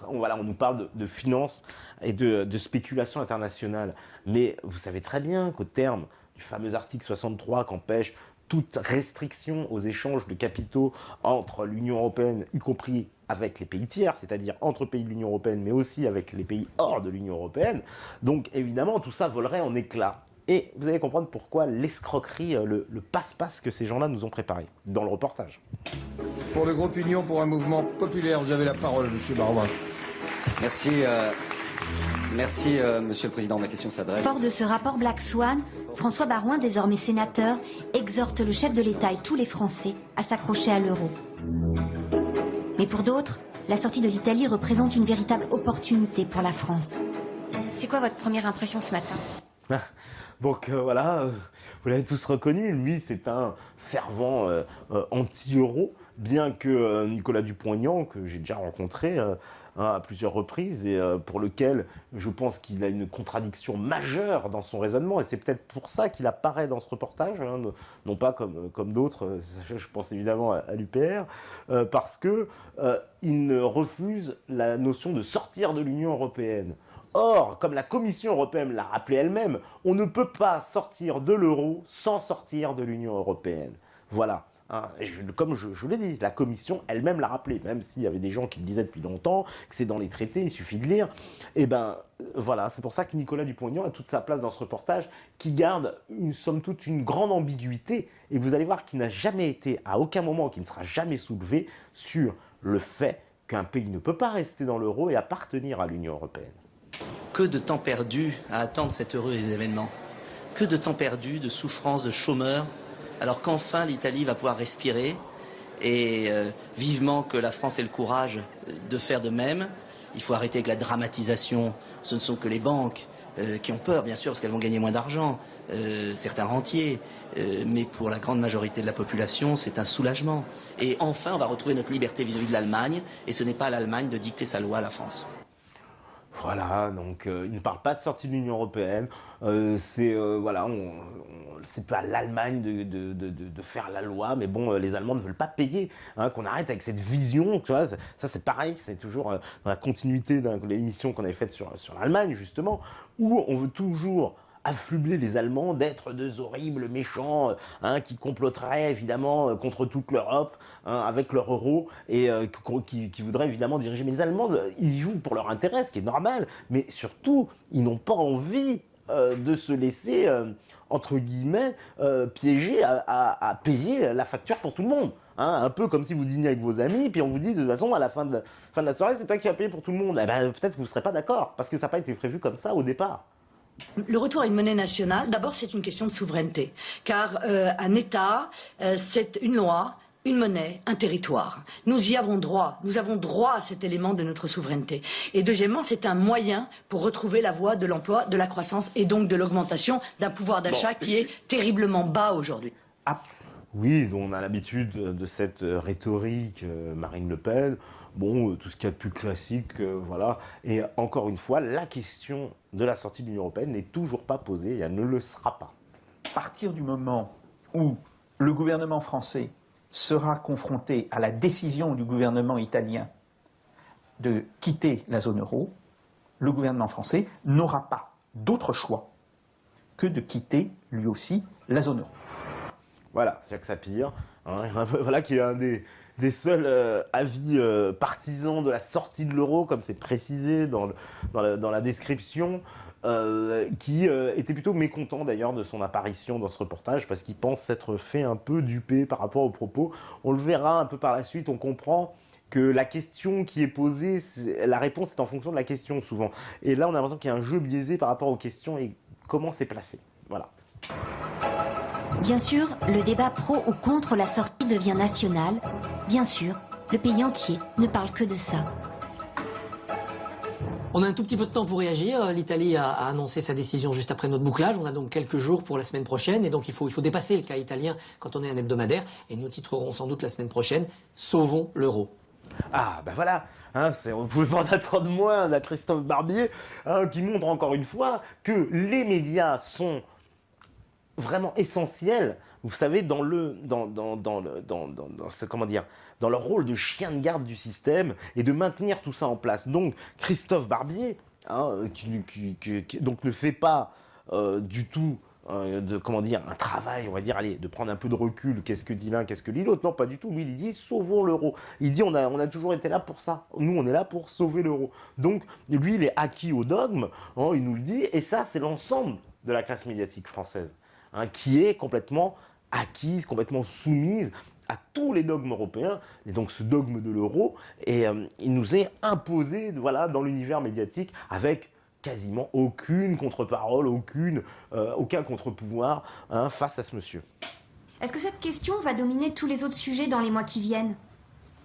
S1: on nous parle de finances et de spéculation internationale. Mais vous savez très bien qu'au terme du fameux article 63 qu'empêche toute restriction aux échanges de capitaux entre l'Union européenne, y compris avec les pays tiers, c'est-à-dire entre pays de l'Union européenne, mais aussi avec les pays hors de l'Union européenne. Donc évidemment, tout ça volerait en éclats. Et vous allez comprendre pourquoi l'escroquerie, le passe-passe que ces gens-là nous ont préparé dans le reportage.
S19: Pour le groupe Union pour un mouvement populaire, vous avez la parole, monsieur Baroin.
S6: Merci, Monsieur le Président. Ma question s'adresse...
S2: Fort de ce rapport Black Swan, François Baroin, désormais sénateur, exhorte le chef de l'État et tous les Français à s'accrocher à l'euro. Mais pour d'autres, la sortie de l'Italie représente une véritable opportunité pour la France. C'est quoi votre première impression ce matin ?
S1: Donc voilà, vous l'avez tous reconnu, lui c'est un fervent anti-euro, bien que Nicolas Dupont-Aignan, que j'ai déjà rencontré, à plusieurs reprises, et pour lequel je pense qu'il a une contradiction majeure dans son raisonnement, et c'est peut-être pour ça qu'il apparaît dans ce reportage, hein, non pas comme d'autres, je pense évidemment à l'UPR, parce qu'il refuse la notion de sortir de l'Union européenne. Or, comme la Commission européenne l'a rappelé elle-même, on ne peut pas sortir de l'euro sans sortir de l'Union européenne. Voilà. Hein, comme je l'ai dit, la Commission elle-même l'a rappelé, même s'il y avait des gens qui le disaient depuis longtemps, que c'est dans les traités, il suffit de lire. Et ben voilà, c'est pour ça que Nicolas Dupont-Aignan a toute sa place dans ce reportage, qui garde, somme toute, une grande ambiguïté. Et vous allez voir qu'il n'a jamais été, à aucun moment, qu'il ne sera jamais soulevé sur le fait qu'un pays ne peut pas rester dans l'euro et appartenir à l'Union européenne.
S20: Que de temps perdu à attendre cet heureux événement. Que de temps perdu, de souffrance, de chômeurs, alors qu'enfin l'Italie va pouvoir respirer, et vivement que la France ait le courage de faire de même. Il faut arrêter avec la dramatisation. Ce ne sont que les banques qui ont peur, bien sûr, parce qu'elles vont gagner moins d'argent, certains rentiers, mais pour la grande majorité de la population, c'est un soulagement. Et enfin, on va retrouver notre liberté vis-à-vis de l'Allemagne, et ce n'est pas à l'Allemagne de dicter sa loi à la France.
S1: Voilà, donc il ne parle pas de sortie de l'Union européenne, c'est pas à l'Allemagne de faire la loi, mais bon, les Allemands ne veulent pas payer, hein, qu'on arrête avec cette vision, tu vois, ça c'est pareil, c'est toujours dans la continuité de l'émission qu'on avait faite sur l'Allemagne, justement, où on veut toujours affubler les Allemands d'être des horribles méchants, hein, qui comploteraient évidemment contre toute l'Europe, hein, avec leur euro, et qui voudraient évidemment diriger. Mais les Allemands, ils jouent pour leur intérêt, ce qui est normal, mais surtout, ils n'ont pas envie de se laisser, entre guillemets, piéger à payer la facture pour tout le monde. Hein, un peu comme si vous dîniez avec vos amis, puis on vous dit de toute façon, à la fin de la soirée, c'est toi qui vas payer pour tout le monde. Eh ben, peut-être que vous ne serez pas d'accord, parce que ça n'a pas été prévu comme ça au départ.
S21: Le retour à une monnaie nationale, d'abord c'est une question de souveraineté, car un État, c'est une loi, une monnaie, un territoire. Nous y avons droit, nous avons droit à cet élément de notre souveraineté. Et deuxièmement, c'est un moyen pour retrouver la voie de l'emploi, de la croissance et donc de l'augmentation d'un pouvoir d'achat qui est terriblement bas aujourd'hui.
S1: Oui, on a l'habitude de cette rhétorique Marine Le Pen. Bon, tout ce qu'il y a de plus classique, voilà. Et encore une fois, la question de la sortie de l'Union européenne n'est toujours pas posée et elle ne le sera pas.
S22: À partir du moment où le gouvernement français sera confronté à la décision du gouvernement italien de quitter la zone euro, le gouvernement français n'aura pas d'autre choix que de quitter lui aussi la zone euro.
S1: Voilà, Jacques Sapir, hein, voilà, qui est un des seuls avis partisans de la sortie de l'euro, comme c'est précisé dans la description, qui était plutôt mécontent d'ailleurs de son apparition dans ce reportage, parce qu'il pense s'être fait un peu duper par rapport aux propos. On le verra un peu par la suite, on comprend que la question qui est posée, la réponse est en fonction de la question souvent. Et là, on a l'impression qu'il y a un jeu biaisé par rapport aux questions et comment c'est placé. Voilà.
S2: Bien sûr, le débat pro ou contre la sortie devient national. Bien sûr, le pays entier ne parle que de ça.
S23: On a un tout petit peu de temps pour réagir. L'Italie a annoncé sa décision juste après notre bouclage. On a donc quelques jours pour la semaine prochaine. Et donc il faut dépasser le cas italien quand on est un hebdomadaire. Et nous titrerons sans doute la semaine prochaine « Sauvons l'euro ».
S1: Ah, ben voilà, hein, on ne pouvait pas en attendre moins d'un Christophe Barbier, hein, qui montre encore une fois que les médias sont vraiment essentiels, vous savez, dans leur rôle de chien de garde du système et de maintenir tout ça en place. Donc Christophe Barbier, hein, qui donc ne fait pas du tout un travail, on va dire, allez, de prendre un peu de recul, qu'est-ce que dit l'un, qu'est-ce que dit l'autre. Non, pas du tout. Lui, il dit sauvons l'euro. Il dit on a toujours été là pour ça. Nous, on est là pour sauver l'euro. Donc lui, il est acquis au dogme, hein, il nous le dit, et ça, c'est l'ensemble de la classe médiatique française, hein, qui est complètement acquise, complètement soumise à tous les dogmes européens, et donc ce dogme de l'euro, et il nous est imposé, voilà, dans l'univers médiatique, avec quasiment aucune contre-parole, aucun contre-pouvoir, hein, face à ce monsieur.
S2: Est-ce que cette question va dominer tous les autres sujets dans les mois qui viennent ?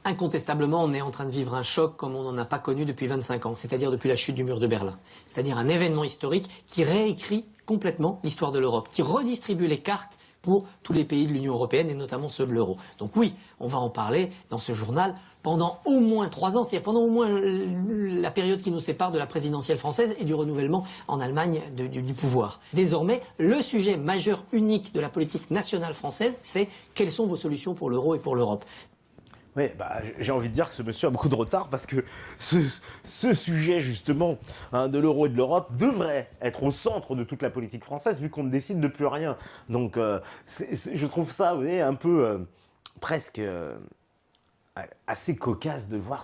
S23: Incontestablement, on est en train de vivre un choc comme on n'en a pas connu depuis 25 ans, c'est-à-dire depuis la chute du mur de Berlin. C'est-à-dire un événement historique qui réécrit complètement l'histoire de l'Europe, qui redistribue les cartes pour tous les pays de l'Union européenne et notamment ceux de l'euro. Donc oui, on va en parler dans ce journal pendant au moins 3 ans, c'est-à-dire pendant au moins la période qui nous sépare de la présidentielle française et du renouvellement en Allemagne du pouvoir. Désormais, le sujet majeur unique de la politique nationale française, c'est quelles sont vos solutions pour l'euro et pour l'Europe.
S1: Oui, j'ai envie de dire que ce monsieur a beaucoup de retard parce que ce sujet justement de l'euro et de l'Europe devrait être au centre de toute la politique française vu qu'on ne décide de plus rien. Donc je trouve ça, vous voyez, un peu presque assez cocasse de voir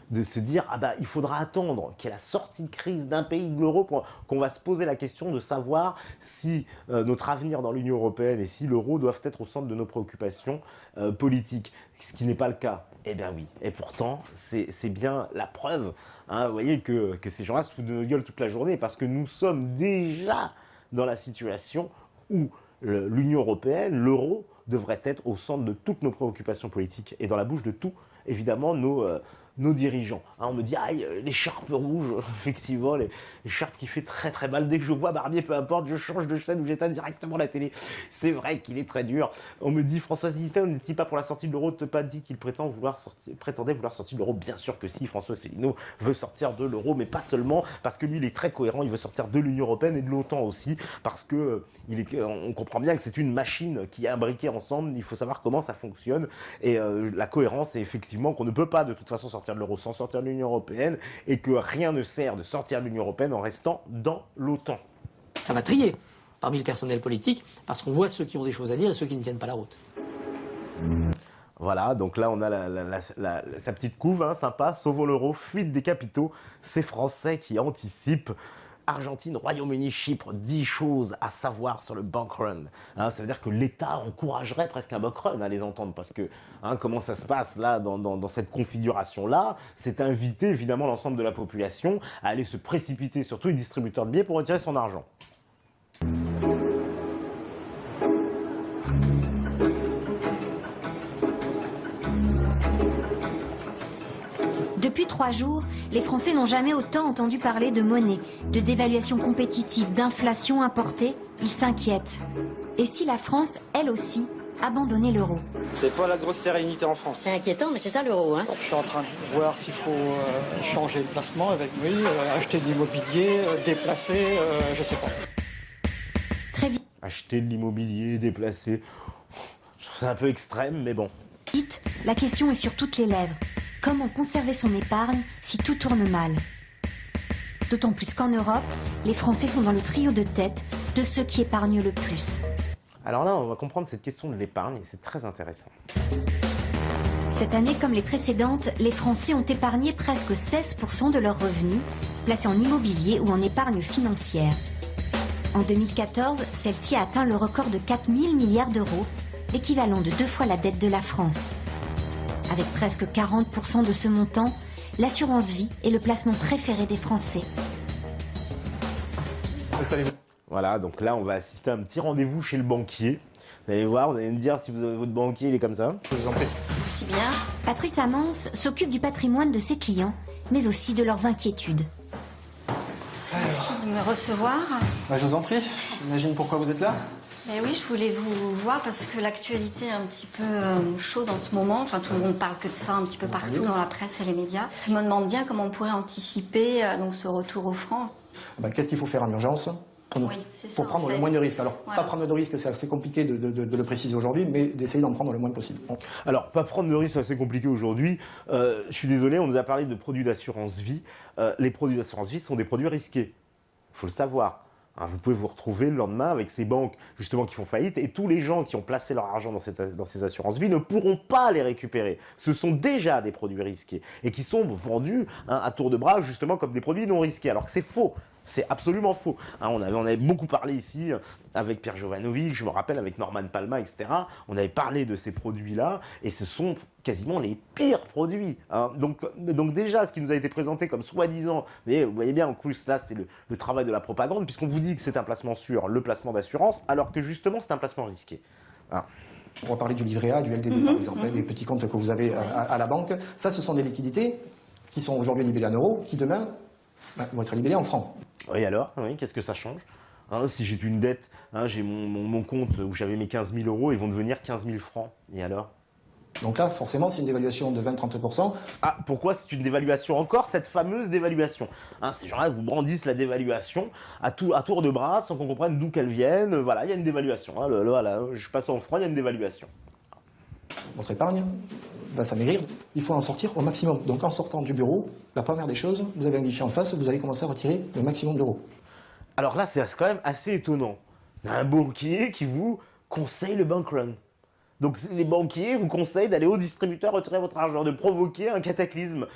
S1: de se dire il faudra attendre qu'il y ait la sortie de crise d'un pays de l'euro pour qu'on va se poser la question de savoir si notre avenir dans l'Union européenne et si l'euro doivent être au centre de nos préoccupations politiques, ce qui n'est pas le cas. Eh bien oui, et pourtant c'est bien la preuve, vous voyez, que ces gens-là se foutent de nos gueules toute la journée parce que nous sommes déjà dans la situation où l'Union européenne, l'euro, devrait être au centre de toutes nos préoccupations politiques et dans la bouche de tous, évidemment, nos dirigeants. On me dit, l'écharpe rouge, effectivement, l'écharpe qui fait très très mal. Dès que je vois Barbier, peu importe, je change de chaîne ou j'éteins directement la télé. C'est vrai qu'il est très dur. On me dit, François Asselineau n'est-il pas pour la sortie de l'euro, ne pas dit qu'il prétendait vouloir sortir de l'euro. Bien sûr que si, François Asselineau veut sortir de l'euro, mais pas seulement, parce que lui, il est très cohérent, il veut sortir de l'Union européenne et de l'OTAN aussi, parce que on comprend bien que c'est une machine qui est imbriquée ensemble, il faut savoir comment ça fonctionne, et la cohérence, c'est effectivement qu'on ne peut pas de toute façon sortir de l'euro sans sortir de l'Union européenne, et que rien ne sert de sortir de l'Union européenne en restant dans l'OTAN.
S23: Ça va trier parmi le personnel politique, parce qu'on voit ceux qui ont des choses à dire et ceux qui ne tiennent pas la route.
S1: Voilà, donc là on a sa petite couve, sympa, sauvons l'euro, fuite des capitaux, ces Français qui anticipent. Argentine, Royaume-Uni, Chypre, 10 choses à savoir sur le bank run. Ça veut dire que l'État encouragerait presque un bank run à les entendre, parce que comment ça se passe là dans cette configuration-là, c'est inviter évidemment l'ensemble de la population à aller se précipiter sur tous les distributeurs de billets pour retirer son argent.
S2: Depuis 3 jours, les Français n'ont jamais autant entendu parler de monnaie, de dévaluation compétitive, d'inflation importée. Ils s'inquiètent. Et si la France, elle aussi, abandonnait l'euro?
S3: C'est pas la grosse sérénité en France.
S5: C'est inquiétant, mais c'est ça l'euro.
S8: Je suis en train de voir s'il faut changer le placement avec acheter de l'immobilier, déplacer, je sais pas.
S2: Très vite.
S1: Acheter de l'immobilier, déplacer. Je trouve ça un peu extrême, mais bon.
S2: Vite, la question est sur toutes les lèvres. Comment conserver son épargne si tout tourne mal? D'autant plus qu'en Europe, les Français sont dans le trio de tête de ceux qui épargnent le plus.
S1: Alors là, on va comprendre cette question de l'épargne et c'est très intéressant.
S2: Cette année, comme les précédentes, les Français ont épargné presque 16% de leurs revenus, placés en immobilier ou en épargne financière. En 2014, celle-ci a atteint le record de 4 000 milliards d'euros, l'équivalent de 2 fois la dette de la France. Avec presque 40% de ce montant, l'assurance vie est le placement préféré des Français.
S1: Voilà, donc là, on va assister à un petit rendez-vous chez le banquier. Vous allez voir, vous allez me dire si votre banquier il est comme ça. Je vous en prie.
S2: Si bien, Patrice Amance s'occupe du patrimoine de ses clients, mais aussi de leurs inquiétudes.
S24: Merci de me recevoir.
S8: Je vous en prie. J'imagine pourquoi vous êtes là.
S24: Mais oui, je voulais vous voir parce que l'actualité est un petit peu chaude en ce moment. Enfin, tout le monde parle que de ça un petit peu partout dans la presse et les médias. Je me demande bien comment on pourrait anticiper donc ce retour au franc.
S8: Qu'est-ce qu'il faut faire en urgence pour prendre le moins de risques. Alors, pas prendre de risques, c'est assez compliqué de le préciser aujourd'hui, mais d'essayer d'en prendre le moins possible.
S1: Alors, pas prendre de risques, c'est assez compliqué aujourd'hui. Je suis désolé, on nous a parlé de produits d'assurance vie. Les produits d'assurance vie sont des produits risqués. Il faut le savoir. Vous pouvez vous retrouver le lendemain avec ces banques justement qui font faillite et tous les gens qui ont placé leur argent dans ces assurances vie ne pourront pas les récupérer. Ce sont déjà des produits risqués et qui sont vendus à tour de bras justement comme des produits non risqués alors que c'est faux. C'est absolument faux. On avait beaucoup parlé ici avec Pierre Jovanovic, je me rappelle avec Norman Palma, etc. On avait parlé de ces produits-là et ce sont quasiment les pires produits. Donc déjà, ce qui nous a été présenté comme soi-disant, vous voyez bien, en plus là, c'est le travail de la propagande puisqu'on vous dit que c'est un placement sûr, le placement d'assurance, alors que justement, c'est un placement risqué.
S8: On va parler du livret A, du LDD par exemple, des petits comptes que vous avez à la banque. Ça, ce sont des liquidités qui sont aujourd'hui libellées en euros, qui demain vont être libellées en francs.
S1: Oui, alors, qu'est-ce que ça change? Hein, si j'ai une dette, hein, j'ai mon compte où j'avais mes 15 000 euros, ils vont devenir 15 000 francs. Et alors?
S8: Donc là, forcément, c'est une dévaluation de 20-30%.
S1: Ah, pourquoi c'est une dévaluation encore, cette fameuse dévaluation, hein, ces gens-là vous brandissent la dévaluation à tour de bras sans qu'on comprenne d'où qu'elle vienne. Voilà, il y a une dévaluation. Hein, voilà, je passe en francs, il y a une dévaluation.
S8: Votre épargne va s'amaigrir. Il faut en sortir au maximum. Donc en sortant du bureau, la première des choses, vous avez un guichet en face, vous allez commencer à retirer le maximum d'euros.
S1: Alors là, c'est quand même assez étonnant. Vous avez un banquier qui vous conseille le bank run. Donc les banquiers vous conseillent d'aller au distributeur retirer votre argent, de provoquer un cataclysme.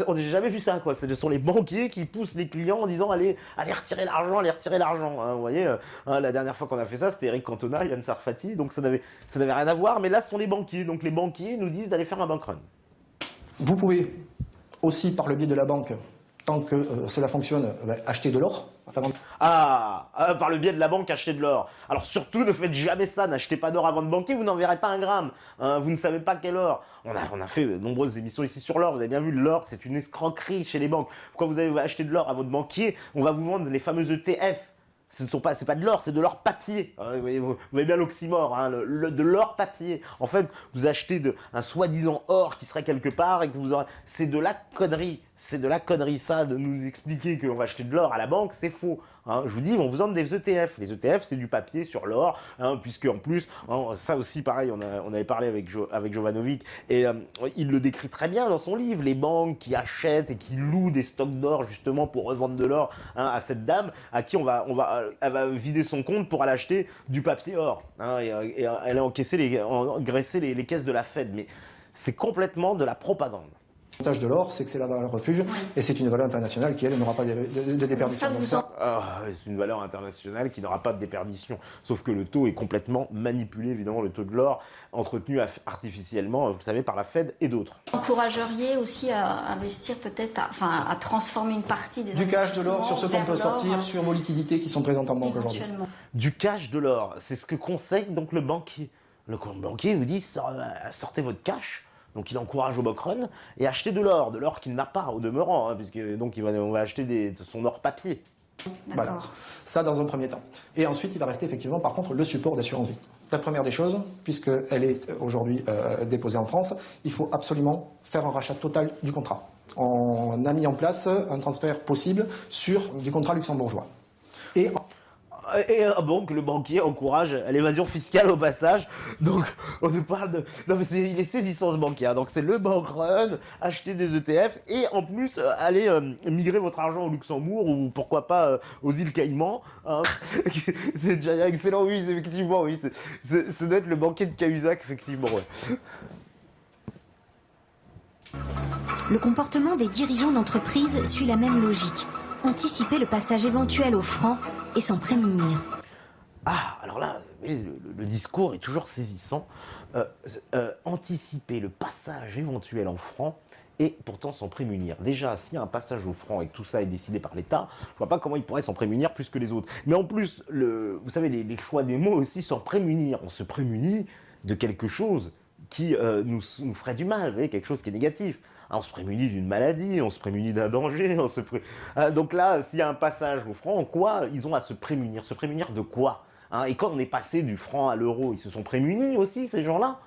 S1: On n'a jamais vu ça, quoi. Ce sont les banquiers qui poussent les clients en disant allez retirer l'argent, allez retirer l'argent. Hein, vous voyez, la dernière fois qu'on a fait ça, c'était Eric Cantona, Yann Sarfati, donc ça n'avait rien à voir. Mais là, ce sont les banquiers. Donc les banquiers nous disent d'aller faire un bank run.
S8: Vous pouvez aussi, par le biais de la banque, tant que cela fonctionne, acheter de l'or.
S1: Par le biais de la banque, acheter de l'or. Alors surtout, ne faites jamais ça, n'achetez pas d'or avant de banquer, vous n'en verrez pas un gramme. Hein, vous ne savez pas quel or. On a fait de nombreuses émissions ici sur l'or, vous avez bien vu, l'or c'est une escroquerie chez les banques. Pourquoi vous avez acheté de l'or à votre banquier? On va vous vendre les fameux ETF. C'est pas de l'or, c'est de l'or papier. Vous voyez bien l'oxymore, hein, de l'or papier. En fait, vous achetez un soi-disant or qui serait quelque part et que vous aurez... C'est de la connerie. C'est de la connerie, ça, de nous expliquer qu'on va acheter de l'or à la banque, c'est faux. Hein, je vous dis, on vous vend des ETF. Les ETF, c'est du papier sur l'or, hein, puisque en plus, hein, ça aussi, pareil, on avait parlé avec Jovanovic, et il le décrit très bien dans son livre, les banques qui achètent et qui louent des stocks d'or, justement, pour revendre de l'or, hein, à cette dame, à qui elle va vider son compte pour aller acheter du papier or, hein, et elle a engraissé les caisses de la Fed. Mais c'est complètement de la propagande.
S8: L'avantage de l'or, c'est que c'est la valeur refuge et c'est une valeur internationale qui, elle, n'aura pas de déperdition.
S1: C'est une valeur internationale qui n'aura pas de déperdition. Sauf que le taux est complètement manipulé, évidemment, le taux de l'or, entretenu artificiellement, vous le savez, par la Fed et d'autres.
S24: Encourageriez aussi à investir peut-être, à transformer une partie des
S8: du cash de l'or sur ce qu'on peut sortir, sur vos liquidités qui sont présentes en banque aujourd'hui.
S1: Du cash de l'or, c'est ce que conseille donc le banquier. Le banquier vous dit sortez votre cash. Donc il encourage au bank run et acheter de l'or qu'il n'a pas au demeurant, hein, puisque donc on va acheter son or papier.
S8: Voilà. Ça dans un premier temps. Et ensuite il va rester effectivement par contre le support d'assurance vie. La première des choses, puisqu'elle est aujourd'hui déposée en France, il faut absolument faire un rachat total du contrat. On a mis en place un transfert possible du contrat luxembourgeois. Et
S1: donc le banquier encourage l'évasion fiscale au passage. Donc on nous parle de... Non mais il est saisissant ce banquier. Hein. Donc c'est le bank run, acheter des ETF et en plus aller migrer votre argent au Luxembourg ou pourquoi pas aux îles Caïmans. Hein. C'est déjà excellent, oui, effectivement, oui. C'est doit être le banquier de Cahuzac, effectivement. Ouais.
S2: Le comportement des dirigeants d'entreprise suit la même logique. Anticiper le passage éventuel au franc et s'en prémunir.
S1: Ah, alors là, le discours est toujours saisissant. Anticiper le passage éventuel en franc et pourtant s'en prémunir. Déjà, s'il y a un passage au franc et que tout ça est décidé par l'État, je vois pas comment il pourrait s'en prémunir plus que les autres. Mais en plus, vous savez, les choix des mots aussi, s'en prémunir. On se prémunit de quelque chose qui nous ferait du mal, vous voyez, quelque chose qui est négatif. On se prémunit d'une maladie, on se prémunit d'un danger. Donc là, s'il y a un passage au franc, en quoi ils ont à se prémunir? Se prémunir de quoi? Et quand on est passé du franc à l'euro, ils se sont prémunis aussi, ces gens-là?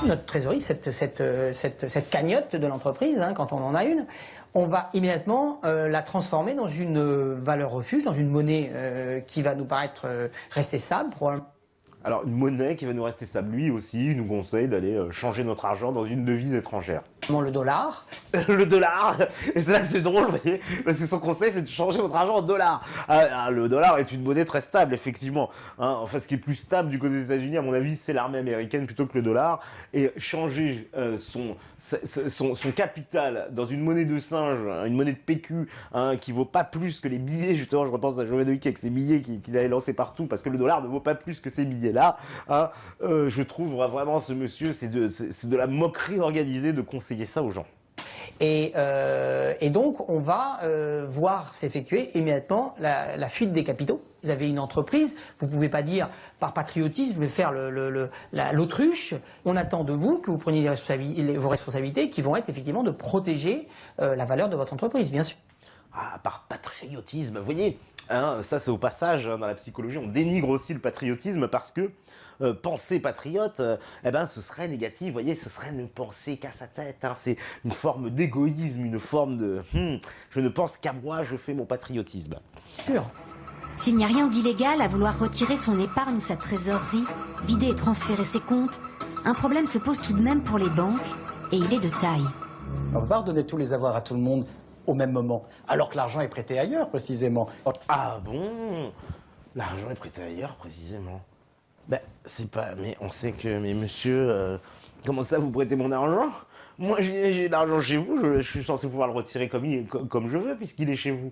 S5: Notre trésorerie, cette cagnotte de l'entreprise, hein, quand on en a une, on va immédiatement la transformer dans une valeur refuge, dans une monnaie qui va nous paraître rester stable, probablement.
S1: Alors, une monnaie qui va nous rester stable. Lui aussi, il nous conseille d'aller changer notre argent dans une devise étrangère.
S5: Le dollar.
S1: Le dollar. Et ça, c'est drôle, vous voyez, parce que son conseil, c'est de changer votre argent en dollars. Le dollar est une monnaie très stable, effectivement. Hein, enfin, ce qui est plus stable du côté des États-Unis, à mon avis, c'est l'armée américaine plutôt que le dollar. Et changer son capital dans une monnaie de singe, une monnaie de PQ, hein, qui vaut pas plus que les billets, justement, je repense à Jovanovic avec ses billets qu'il avait lancés partout, parce que le dollar ne vaut pas plus que ces billets-là. Hein, je trouve vraiment ce monsieur, c'est de la moquerie organisée de conseiller ça aux gens.
S5: Et donc, on va voir s'effectuer immédiatement la fuite des capitaux. Vous avez une entreprise, vous ne pouvez pas dire par patriotisme, vous voulez faire l'autruche. On attend de vous que vous preniez vos responsabilités qui vont être effectivement de protéger la valeur de votre entreprise, bien sûr.
S1: par patriotisme. Vous voyez, hein, ça c'est au passage, hein, dans la psychologie, on dénigre aussi le patriotisme parce que penser patriote, eh ben, ce serait négatif, vous voyez, ce serait ne penser qu'à sa tête. Hein, c'est une forme d'égoïsme, une forme de je ne pense qu'à moi, je fais mon patriotisme.
S2: S'il n'y a rien d'illégal à vouloir retirer son épargne ou sa trésorerie, vider et transférer ses comptes, un problème se pose tout de même pour les banques, et il est de taille.
S7: On ne peut pas redonner tous les avoirs à tout le monde au même moment, alors que l'argent est prêté ailleurs, précisément.
S1: Ah bon? L'argent est prêté ailleurs, précisément. Ben, c'est pas... Mais on sait que... Mais monsieur, comment ça, vous prêtez mon argent? Moi, j'ai l'argent chez vous, je suis censé pouvoir le retirer comme je veux, puisqu'il est chez vous.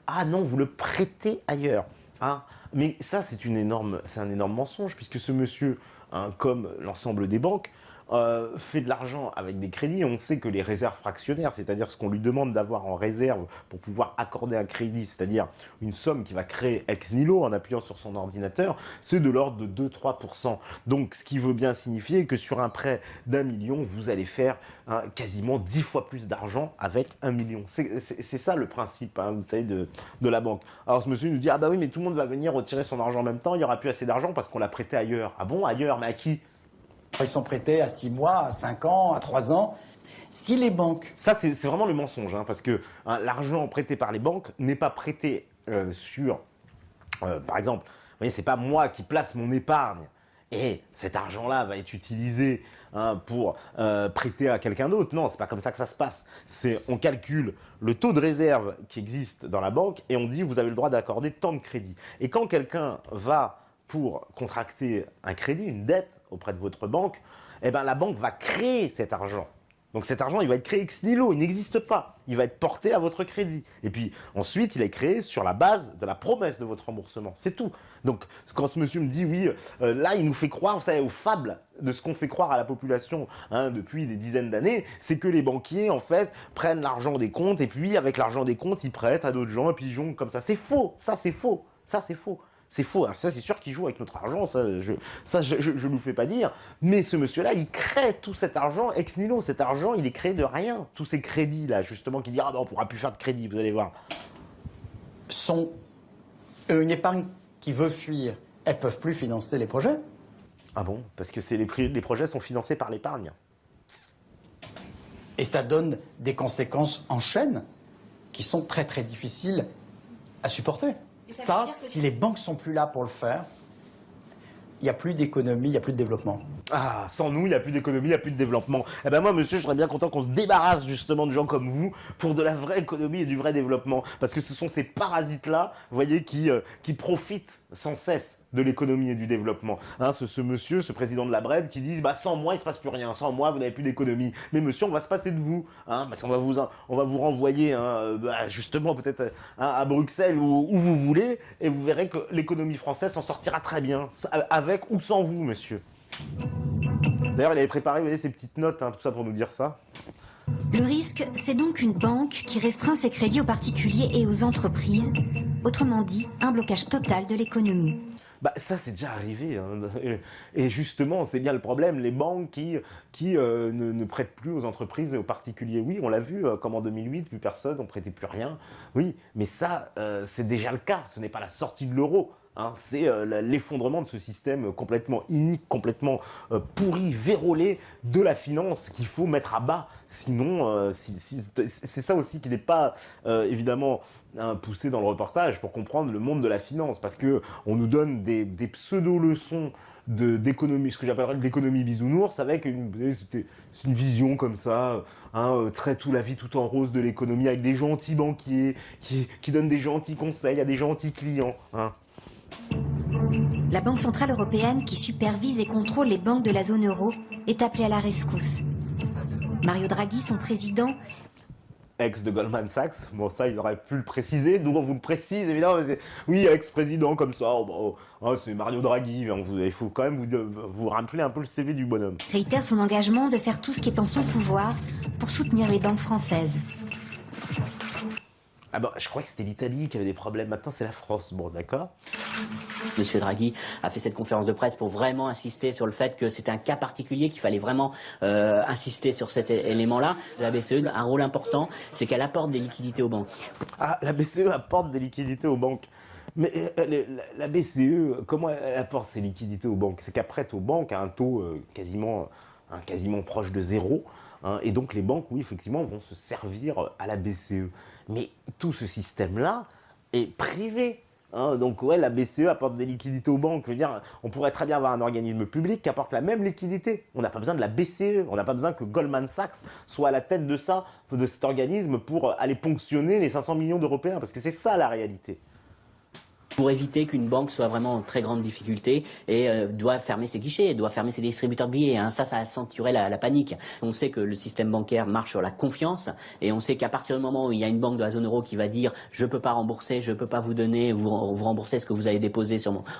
S1: Ah non, vous le prêtez ailleurs. Hein? Mais ça, c'est un énorme mensonge, puisque ce monsieur, hein, comme l'ensemble des banques, fait de l'argent avec des crédits. On sait que les réserves fractionnaires, c'est-à-dire ce qu'on lui demande d'avoir en réserve pour pouvoir accorder un crédit, c'est-à-dire une somme qui va créer ex nihilo en appuyant sur son ordinateur, c'est de l'ordre de 2-3%. Donc, ce qui veut bien signifier que sur un prêt d'1 million, vous allez faire quasiment 10 fois plus d'argent avec 1 million. C'est ça le principe, hein, vous savez, de la banque. Alors, ce monsieur nous dit, ah bah oui, mais tout le monde va venir retirer son argent en même temps, il n'y aura plus assez d'argent parce qu'on l'a prêté ailleurs. Ah bon, ailleurs, mais à qui?
S7: Ils sont prêtés à 6 mois, à 5 ans, à 3 ans. Si les banques...
S1: Ça, c'est vraiment le mensonge, hein, parce que l'argent prêté par les banques n'est pas prêté par exemple, vous voyez, c'est pas moi qui place mon épargne et cet argent-là va être utilisé pour prêter à quelqu'un d'autre. Non, c'est pas comme ça que ça se passe. On calcule le taux de réserve qui existe dans la banque et on dit vous avez le droit d'accorder tant de crédits. Et quand quelqu'un va pour contracter un crédit, une dette auprès de votre banque, eh ben, la banque va créer cet argent. Donc cet argent, il va être créé ex nihilo, il n'existe pas. Il va être porté à votre crédit. Et puis ensuite, il est créé sur la base de la promesse de votre remboursement. C'est tout. Donc quand ce monsieur me dit, oui, là, il nous fait croire, vous savez, aux fables de ce qu'on fait croire à la population depuis des dizaines d'années, c'est que les banquiers, en fait, prennent l'argent des comptes et puis avec l'argent des comptes, ils prêtent à d'autres gens et puis ils jonglent comme ça. C'est faux. Ça, c'est faux. Ça, c'est faux. C'est faux. Alors ça, c'est sûr qu'il joue avec notre argent, ça, je ne vous fais pas dire. Mais ce monsieur-là, il crée tout cet argent ex nihilo. Cet argent, il est créé de rien. Tous ces crédits-là, justement, qui disent « Ah ben, on ne pourra plus faire de crédit, vous allez voir. »
S7: Sont une épargne qui veut fuir. Elles ne peuvent plus financer les projets.
S1: Ah bon? Parce que les projets sont financés par l'épargne.
S7: Et ça donne des conséquences en chaîne qui sont très très difficiles à supporter. Ça, si les banques sont plus là pour le faire, il n'y a plus d'économie, il n'y a plus de développement.
S1: Ah, sans nous, il n'y a plus d'économie, il n'y a plus de développement. Eh ben moi, monsieur, je serais bien content qu'on se débarrasse justement de gens comme vous pour de la vraie économie et du vrai développement. Parce que ce sont ces parasites-là, vous voyez, qui profitent sans cesse de l'économie et du développement. Hein, ce monsieur, ce président de la BRED, qui dit bah, sans moi, il ne se passe plus rien. Sans moi, vous n'avez plus d'économie. Mais monsieur, on va se passer de vous. Hein, parce qu'on va vous renvoyer justement peut-être à Bruxelles ou où vous voulez. Et vous verrez que l'économie française s'en sortira très bien. Avec ou sans vous, monsieur. D'ailleurs, il avait préparé, vous voyez, ces petites notes, tout ça pour nous dire ça.
S2: Le risque, c'est donc une banque qui restreint ses crédits aux particuliers et aux entreprises. Autrement dit, un blocage total de l'économie.
S1: Bah, ça, c'est déjà arrivé. Hein. Et justement, c'est bien le problème. Les banques qui ne prêtent plus aux entreprises et aux particuliers. Oui, on l'a vu, comme en 2008, plus personne, on ne prêtait plus rien. Oui, mais ça, c'est déjà le cas. Ce n'est pas la sortie de l'euro. Hein, c'est l'effondrement de ce système complètement inique, complètement pourri, vérolé de la finance qu'il faut mettre à bas. Sinon, c'est ça aussi qui n'est pas évidemment poussé dans le reportage pour comprendre le monde de la finance. Parce qu'on nous donne des pseudo-leçons d'économie, ce que j'appellerais de l'économie bisounours, avec une vision comme ça, très tout la vie tout en rose de l'économie, avec des gentils banquiers qui donnent des gentils conseils à des gentils clients. Hein.
S2: La Banque Centrale Européenne, qui supervise et contrôle les banques de la zone euro, est appelée à la rescousse. Mario Draghi, son président...
S1: Ex de Goldman Sachs, bon ça il aurait pu le préciser, nous on vous le précise évidemment, mais oui, ex-président comme ça, c'est Mario Draghi, il faut quand même vous rappeler un peu le CV du bonhomme.
S2: Réitère son engagement de faire tout ce qui est en son pouvoir pour soutenir les banques françaises.
S1: Ah bah, je crois que c'était l'Italie qui avait des problèmes, maintenant c'est la France, bon d'accord.
S4: Monsieur Draghi a fait cette conférence de presse pour vraiment insister sur le fait que c'était un cas particulier, qu'il fallait vraiment insister sur cet élément-là. La BCE a un rôle important, c'est qu'elle apporte des liquidités aux banques.
S1: Ah, la BCE apporte des liquidités aux banques. Mais la BCE, comment elle apporte ces liquidités aux banques? C'est qu'elle prête aux banques à un taux quasiment proche de zéro. Hein, et donc les banques, oui, effectivement, vont se servir à la BCE. Mais tout ce système-là est privé. Hein, donc ouais, la BCE apporte des liquidités aux banques. Je veux dire, on pourrait très bien avoir un organisme public qui apporte la même liquidité. On n'a pas besoin de la BCE. On n'a pas besoin que Goldman Sachs soit à la tête de cet organisme pour aller ponctionner les 500 millions d'Européens. Parce que c'est ça la réalité.
S4: Pour éviter qu'une banque soit vraiment en très grande difficulté et doit fermer ses guichets, doit fermer ses distributeurs de billets. Hein. Ça accentuerait la panique. On sait que le système bancaire marche sur la confiance et on sait qu'à partir du moment où il y a une banque de la zone euro qui va dire « je peux pas rembourser, je peux pas vous donner, vous rembourser ce que vous avez déposé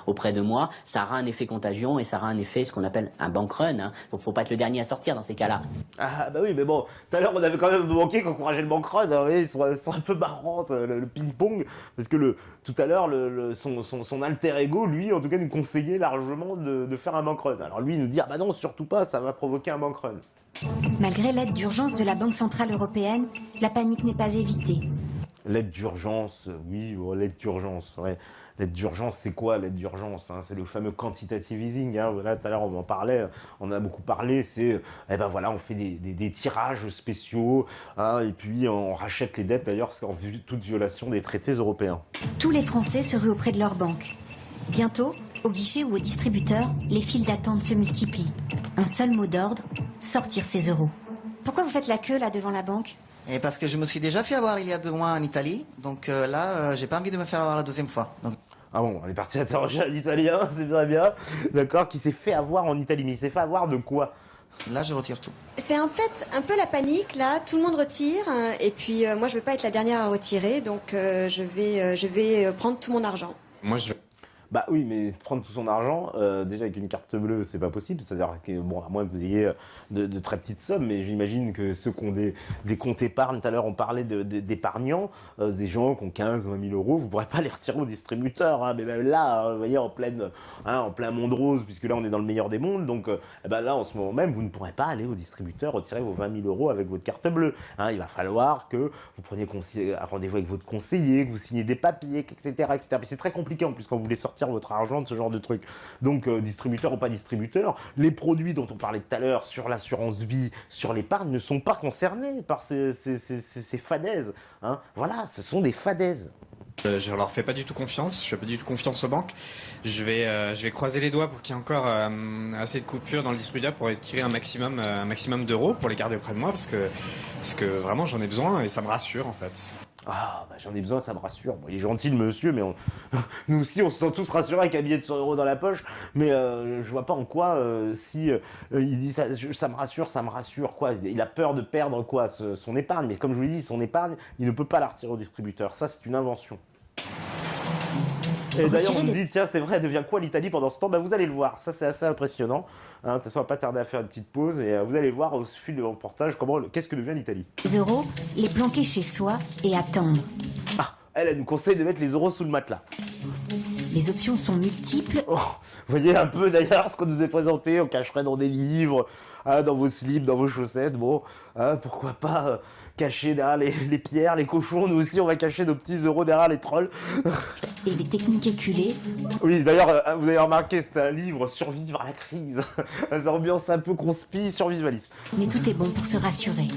S4: auprès de moi », ça aura un effet contagion et ça aura un effet, ce qu'on appelle un bank run. Hein. Faut pas être le dernier à sortir dans ces cas-là.
S1: Ah bah oui, mais bon, tout à l'heure on avait quand même des banquiers qui encourageaient le bank run. Hein, ils sont un peu marrantes, le ping-pong, parce que tout à l'heure, son alter ego, lui, en tout cas, nous conseillait largement de faire un bank run. Alors lui, il nous dit, ah bah non, surtout pas, ça va provoquer un bank run.
S2: Malgré l'aide d'urgence de la Banque Centrale Européenne, la panique n'est pas évitée.
S1: L'aide d'urgence, oui, l'aide d'urgence, ouais. L'aide d'urgence, c'est quoi l'aide d'urgence, hein? C'est le fameux quantitative easing. Hein. Voilà, tout à l'heure, on en parlait, on en a beaucoup parlé. C'est, eh ben voilà, on fait des tirages spéciaux, hein, et puis on rachète les dettes, d'ailleurs, en vue de toute violation des traités européens.
S2: Tous les Français se ruent auprès de leur banque. Bientôt, au guichet ou au distributeur, les files d'attente se multiplient. Un seul mot d'ordre, sortir ces euros. Pourquoi vous faites la queue là devant la banque?
S9: Et parce que je me suis déjà fait avoir il y a 2 mois en Italie, donc là, j'ai pas envie de me faire avoir la deuxième fois. Donc...
S1: Ah bon, on est parti interroger un Italien, c'est très bien, d'accord, qui s'est fait avoir en Italie, mais il s'est fait avoir de quoi?
S9: Là, je retire tout.
S10: C'est en fait un peu la panique, là, tout le monde retire, et puis moi je veux pas être la dernière à retirer, donc je vais prendre tout mon argent.
S1: Moi, Bah oui, mais prendre tout son argent, déjà avec une carte bleue, c'est pas possible. C'est-à-dire que, bon, à moins que vous ayez de très petites sommes, mais j'imagine que ceux qui ont des comptes épargne, tout à l'heure on parlait d'épargnants, des gens qui ont 15, 20 000 euros, vous pourrez pas les retirer au distributeur. Hein, mais même là, vous voyez, en plein monde rose, puisque là on est dans le meilleur des mondes, donc là en ce moment même, vous ne pourrez pas aller au distributeur retirer vos 20 000 euros avec votre carte bleue. Hein, il va falloir que vous preniez un rendez-vous avec votre conseiller, que vous signiez des papiers, etc. etc. Mais c'est très compliqué en plus quand vous voulez sortir votre argent de ce genre de truc. Donc distributeur ou pas distributeur, les produits dont on parlait tout à l'heure sur l'assurance vie, sur l'épargne ne sont pas concernés par ces fadaises. Hein. Voilà, ce sont des fadaises.
S11: Je leur fais pas du tout confiance, je fais pas du tout confiance aux banques. Je vais croiser les doigts pour qu'il y ait encore assez de coupures dans le distributeur pour tirer un maximum d'euros pour les garder auprès de moi parce que vraiment j'en ai besoin et ça me rassure en fait.
S1: Ah, bah j'en ai besoin, ça me rassure. Bon, il est gentil le monsieur, mais nous aussi on se sent tous rassurés avec un billet de 100 euros dans la poche, mais je vois pas en quoi il dit ça me rassure quoi. Il a peur de perdre quoi, son épargne, mais comme je vous l'ai dit, son épargne, il ne peut pas la retirer au distributeur. Ça, c'est une invention. Et d'ailleurs, on me dit, tiens, c'est vrai, devient quoi l'Italie pendant ce temps? Bah, vous allez le voir, ça c'est assez impressionnant. Hein, de toute façon, on va pas tarder à faire une petite pause et vous allez voir au fil du reportage qu'est-ce que devient l'Italie.
S2: Les euros, les planquer chez soi et attendre.
S1: Ah, elle nous conseille de mettre les euros sous le matelas.
S2: Les options sont multiples.
S1: Oh, vous voyez un peu d'ailleurs ce qu'on nous est présenté, on cacherait dans des livres, hein, dans vos slips, dans vos chaussettes, bon, hein, pourquoi pas cacher derrière les pierres, les cochons, nous aussi on va cacher nos petits euros derrière les trolls.
S2: Et les techniques éculées.
S1: Oui, d'ailleurs, vous avez remarqué, c'est un livre Survivre à la crise. Une ambiance un peu conspi, survivaliste.
S2: Mais tout est bon pour se rassurer.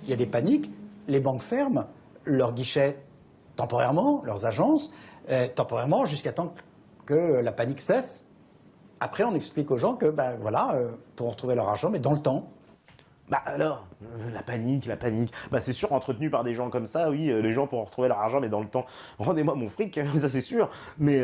S7: Il y a des paniques, les banques ferment leurs guichets temporairement, leurs agences, temporairement jusqu'à temps que la panique cesse. Après, on explique aux gens que, ben voilà, pour retrouver leur argent, mais dans le temps.
S1: Bah alors, la panique, bah c'est sûr, entretenu par des gens comme ça, oui, les gens pourront retrouver leur argent, mais dans le temps, rendez-moi mon fric, ça c'est sûr, mais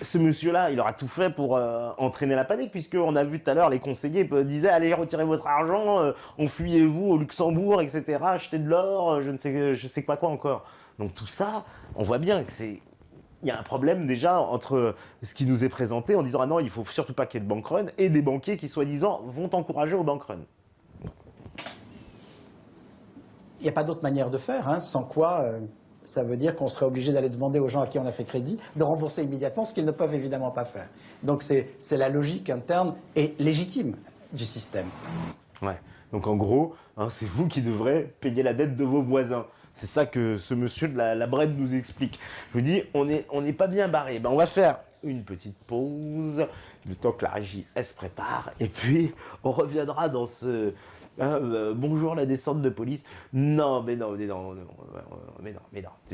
S1: ce monsieur-là, il aura tout fait pour entraîner la panique, puisqu'on a vu tout à l'heure, les conseillers disaient, allez, retirez votre argent, enfuyez-vous au Luxembourg, etc., achetez de l'or, je sais pas quoi encore. Donc tout ça, on voit bien que il y a un problème déjà entre ce qui nous est présenté en disant, ah non, il faut surtout pas qu'il y ait de bank run, et des banquiers qui, soi-disant, vont encourager au bank run.
S7: Il n'y a pas d'autre manière de faire, hein, sans quoi ça veut dire qu'on serait obligé d'aller demander aux gens à qui on a fait crédit de rembourser immédiatement, ce qu'ils ne peuvent évidemment pas faire. Donc c'est la logique interne et légitime du système.
S1: Ouais. Donc en gros, hein, c'est vous qui devrez payer la dette de vos voisins. C'est ça que ce monsieur de la Bred nous explique. Je vous dis, on n'est pas bien barré. Ben, on va faire une petite pause, le temps que la régie elle se prépare, et puis on reviendra dans ce... bonjour la descente de police. Non. Il y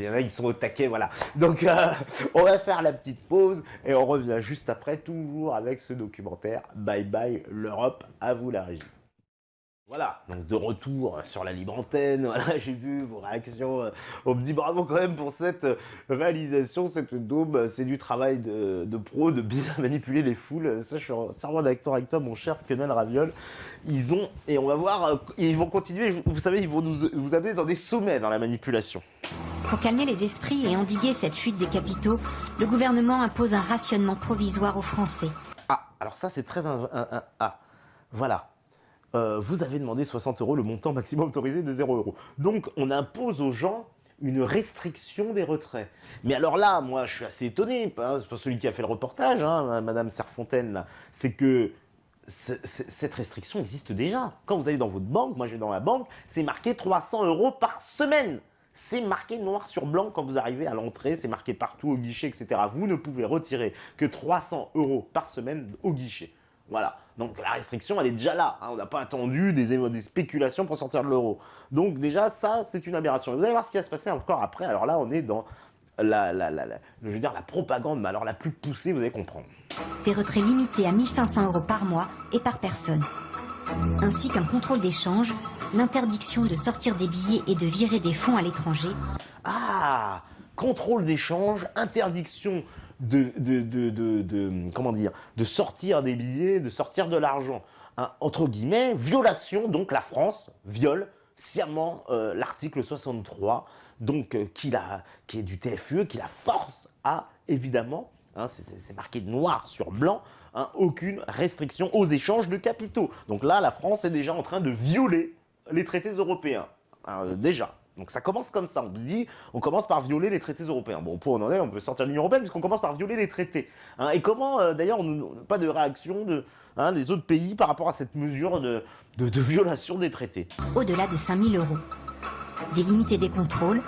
S1: en a, ils sont au taquet, voilà. Donc, on va faire la petite pause et on revient juste après, toujours avec ce documentaire. Bye bye l'Europe, à vous la régie. Voilà, donc de retour sur la libre antenne, voilà, j'ai vu vos réactions, on me dit bravo quand même pour cette réalisation, cette daube, c'est du travail de pro, de bien manipuler les foules, ça je suis entièrement d'accord avec toi mon cher Quenel Raviol, et on va voir, ils vont continuer, vous savez, ils vont vous amener dans des sommets dans la manipulation.
S2: Pour calmer les esprits et endiguer cette fuite des capitaux, le gouvernement impose un rationnement provisoire aux Français.
S1: Ah, alors ça c'est très... voilà. Vous avez demandé 60 €, le montant maximum autorisé de 0 €. Donc, on impose aux gens une restriction des retraits. Mais alors là, moi, je suis assez étonné, hein, c'est pas celui qui a fait le reportage, hein, Madame Serfontaine, là, c'est que cette restriction existe déjà. Quand vous allez dans votre banque, moi je vais dans ma banque, c'est marqué 300 € par semaine. C'est marqué noir sur blanc quand vous arrivez à l'entrée, c'est marqué partout au guichet, etc. Vous ne pouvez retirer que 300 € par semaine au guichet. Voilà, donc la restriction elle est déjà là, hein. On n'a pas attendu des spéculations pour sortir de l'euro. Donc déjà ça c'est une aberration. Et vous allez voir ce qui va se passer encore après, alors là on est dans la propagande, mais alors la plus poussée, vous allez comprendre.
S2: Des retraits limités à 1 500 € par mois et par personne. Ainsi qu'un contrôle d'échange, l'interdiction de sortir des billets et de virer des fonds à l'étranger.
S1: Ah, contrôle d'échange, interdiction de sortir des billets, de sortir de l'argent. Hein, entre guillemets, violation, donc la France viole sciemment l'article 63, donc qui est du TFUE, qui la force à, évidemment, hein, c'est marqué noir sur blanc, hein, aucune restriction aux échanges de capitaux. Donc là, la France est déjà en train de violer les traités européens, hein, déjà. Donc ça commence comme ça, on commence par violer les traités européens. Bon, pour on en est, on peut sortir de l'Union européenne puisqu'on commence par violer les traités. Hein, et comment, d'ailleurs, pas de réaction des autres pays par rapport à cette mesure de violation des traités.
S2: Au-delà de 5 000 €. Des limites et des contrôles,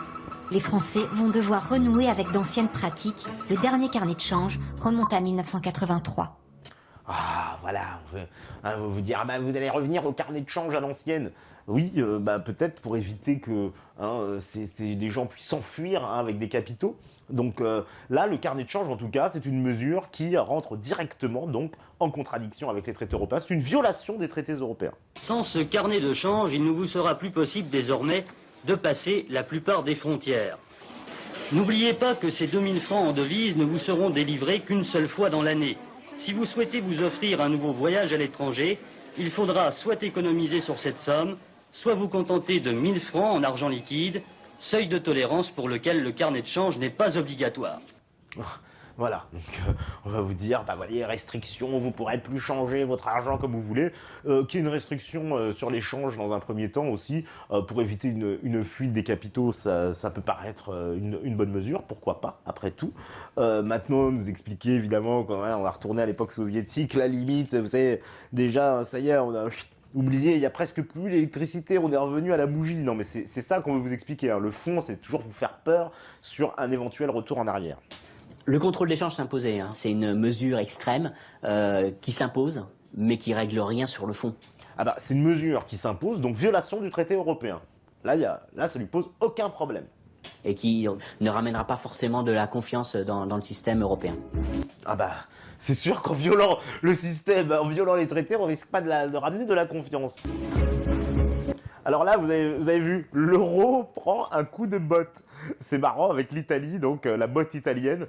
S2: les Français vont devoir renouer avec d'anciennes pratiques. Le dernier carnet de change remonte à 1983.
S1: Ah, voilà, on va vous dire, vous allez revenir au carnet de change à l'ancienne. Oui, peut-être pour éviter que des gens puissent s'enfuir avec des capitaux. Donc là, le carnet de change, en tout cas, c'est une mesure qui rentre directement donc, en contradiction avec les traités européens. C'est une violation des traités européens.
S12: Sans ce carnet de change, il ne vous sera plus possible désormais de passer la plupart des frontières. N'oubliez pas que ces 2000 francs en devises ne vous seront délivrés qu'une seule fois dans l'année. Si vous souhaitez vous offrir un nouveau voyage à l'étranger, il faudra soit économiser sur cette somme, soit vous contenter de 1000 francs en argent liquide, seuil de tolérance pour lequel le carnet de change n'est pas obligatoire.
S1: Voilà, donc on va vous dire, voilà, restrictions, vous ne pourrez plus changer votre argent comme vous voulez, qu'il y ait une restriction sur l'échange dans un premier temps aussi, pour éviter une fuite des capitaux, ça peut paraître une bonne mesure, pourquoi pas, après tout. Maintenant, nous expliquer évidemment, quand on va retourner à l'époque soviétique, la limite, vous savez, déjà, ça y est, on a... oublié, il n'y a presque plus l'électricité, on est revenu à la bougie. Non mais c'est ça qu'on veut vous expliquer, hein. Le fond, c'est toujours vous faire peur sur un éventuel retour en arrière.
S4: Le contrôle d'échange s'imposait, hein. C'est une mesure extrême qui s'impose, mais qui règle rien sur le fond.
S1: Ah c'est une mesure qui s'impose, donc violation du traité européen. Là, ça lui pose aucun problème.
S4: Et qui ne ramènera pas forcément de la confiance dans le système européen.
S1: C'est sûr qu'en violant le système, en violant les traités, on risque pas de ramener de la confiance. Alors là, vous avez vu, l'euro prend un coup de botte. C'est marrant avec l'Italie, donc la botte italienne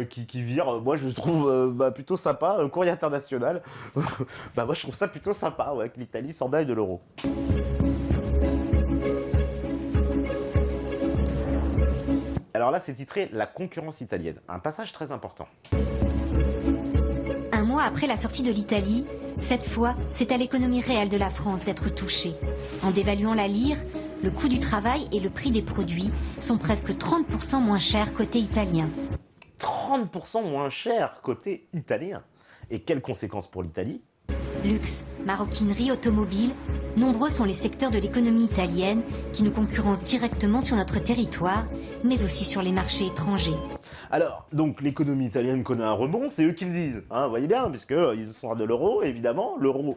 S1: qui vire, moi je trouve plutôt sympa, le courrier international. Moi je trouve ça plutôt sympa, ouais, que l'Italie s'en aille de l'euro. Alors là, c'est titré « La concurrence italienne », un passage très important.
S2: Un mois après la sortie de l'Italie, cette fois, c'est à l'économie réelle de la France d'être touchée. En dévaluant la lire, le coût du travail et le prix des produits sont presque 30% moins chers côté italien.
S1: 30% moins cher côté italien. Et quelles conséquences pour l'Italie?
S2: Luxe, maroquinerie, automobile, nombreux sont les secteurs de l'économie italienne qui nous concurrencent directement sur notre territoire, mais aussi sur les marchés étrangers.
S1: Alors, donc l'économie italienne connaît un rebond, c'est eux qui le disent, hein, vous voyez bien, puisqu'ils sont de l'euro, évidemment, l'euro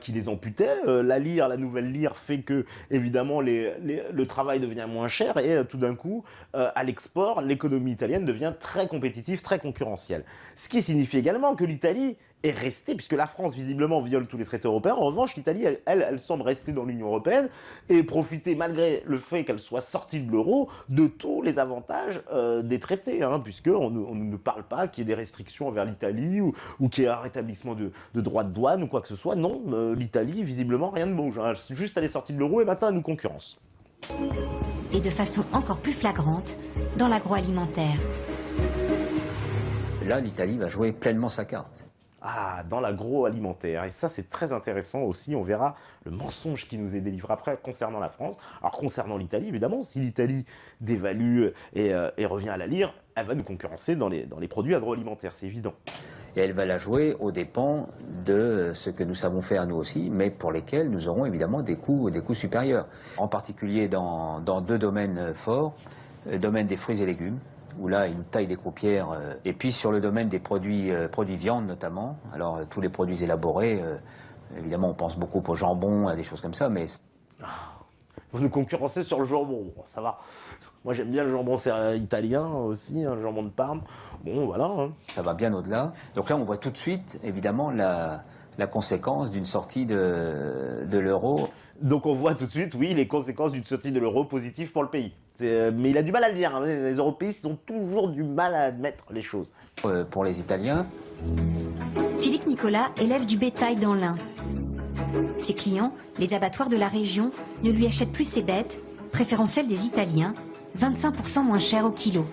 S1: qui les amputait, la lire, la nouvelle lire fait que, évidemment, le travail devient moins cher et tout d'un coup, à l'export, l'économie italienne devient très compétitive, très concurrentielle. Ce qui signifie également que l'Italie est restée, puisque la France visiblement viole tous les traités européens. En revanche, l'Italie, elle semble rester dans l'Union européenne et profiter, malgré le fait qu'elle soit sortie de l'euro, de tous les avantages des traités, hein, puisqu'on ne parle pas qu'il y ait des restrictions envers l'Italie ou qu'il y ait un rétablissement de droits de douane ou quoi que ce soit. Non, l'Italie, visiblement, rien ne bouge. Hein. Juste, elle est sortie de l'euro et maintenant, elle nous concurrence.
S2: Et de façon encore plus flagrante, dans l'agroalimentaire.
S13: Là, l'Italie va jouer pleinement sa carte.
S1: Ah, dans l'agroalimentaire. Et ça, c'est très intéressant aussi. On verra le mensonge qui nous est délivré après concernant la France. Alors, concernant l'Italie, évidemment, si l'Italie dévalue et revient à la lire, elle va nous concurrencer dans les produits agroalimentaires, c'est évident.
S13: Et elle va la jouer aux dépens de ce que nous savons faire nous aussi, mais pour lesquels nous aurons évidemment des coûts supérieurs. En particulier dans deux domaines forts, le domaine des fruits et légumes, où là, une taille des croupières, et puis sur le domaine des produits viande notamment. Alors, tous les produits élaborés, évidemment, on pense beaucoup au jambon, à des choses comme ça, mais...
S1: Vous nous concurrencez sur le jambon, bon, ça va. Moi, j'aime bien le jambon italien aussi, hein, le jambon de Parme. Bon, voilà. Hein.
S13: Ça va bien au-delà. Donc là, on voit tout de suite, évidemment, la conséquence d'une sortie de l'euro.
S1: Donc on voit tout de suite, oui, les conséquences d'une sortie de l'euro positives pour le pays. Mais il a du mal à le dire, hein. Les européistes ont toujours du mal à admettre les choses.
S13: Pour les Italiens.
S2: Philippe Nicolas élève du bétail dans l'Ain. Ses clients, les abattoirs de la région, ne lui achètent plus ses bêtes, préférant celles des Italiens, 25% moins chères au kilo.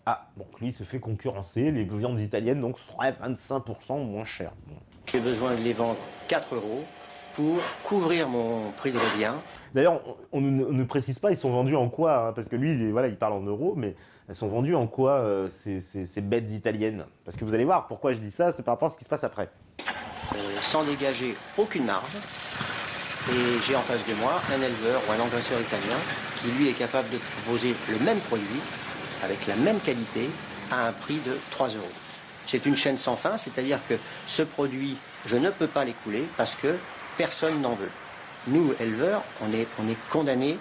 S1: Ah, donc lui se fait concurrencer, les viandes italiennes donc seraient 25% moins chères. Bon.
S14: J'ai besoin de les vendre 4 € pour couvrir mon prix de revient.
S1: D'ailleurs, on ne précise pas, ils sont vendus en quoi, hein, parce que lui, il parle en euros, mais elles sont vendues en quoi ces bêtes italiennes? Parce que vous allez voir, pourquoi je dis ça, c'est par rapport à ce qui se passe après.
S14: Sans dégager aucune marge. Et j'ai en face de moi un éleveur ou un engraisseur italien qui lui est capable de proposer le même produit avec la même qualité à un prix de 3 €. C'est une chaîne sans fin, c'est-à-dire que ce produit, je ne peux pas l'écouler parce que personne n'en veut. Nous, éleveurs, on est condamnés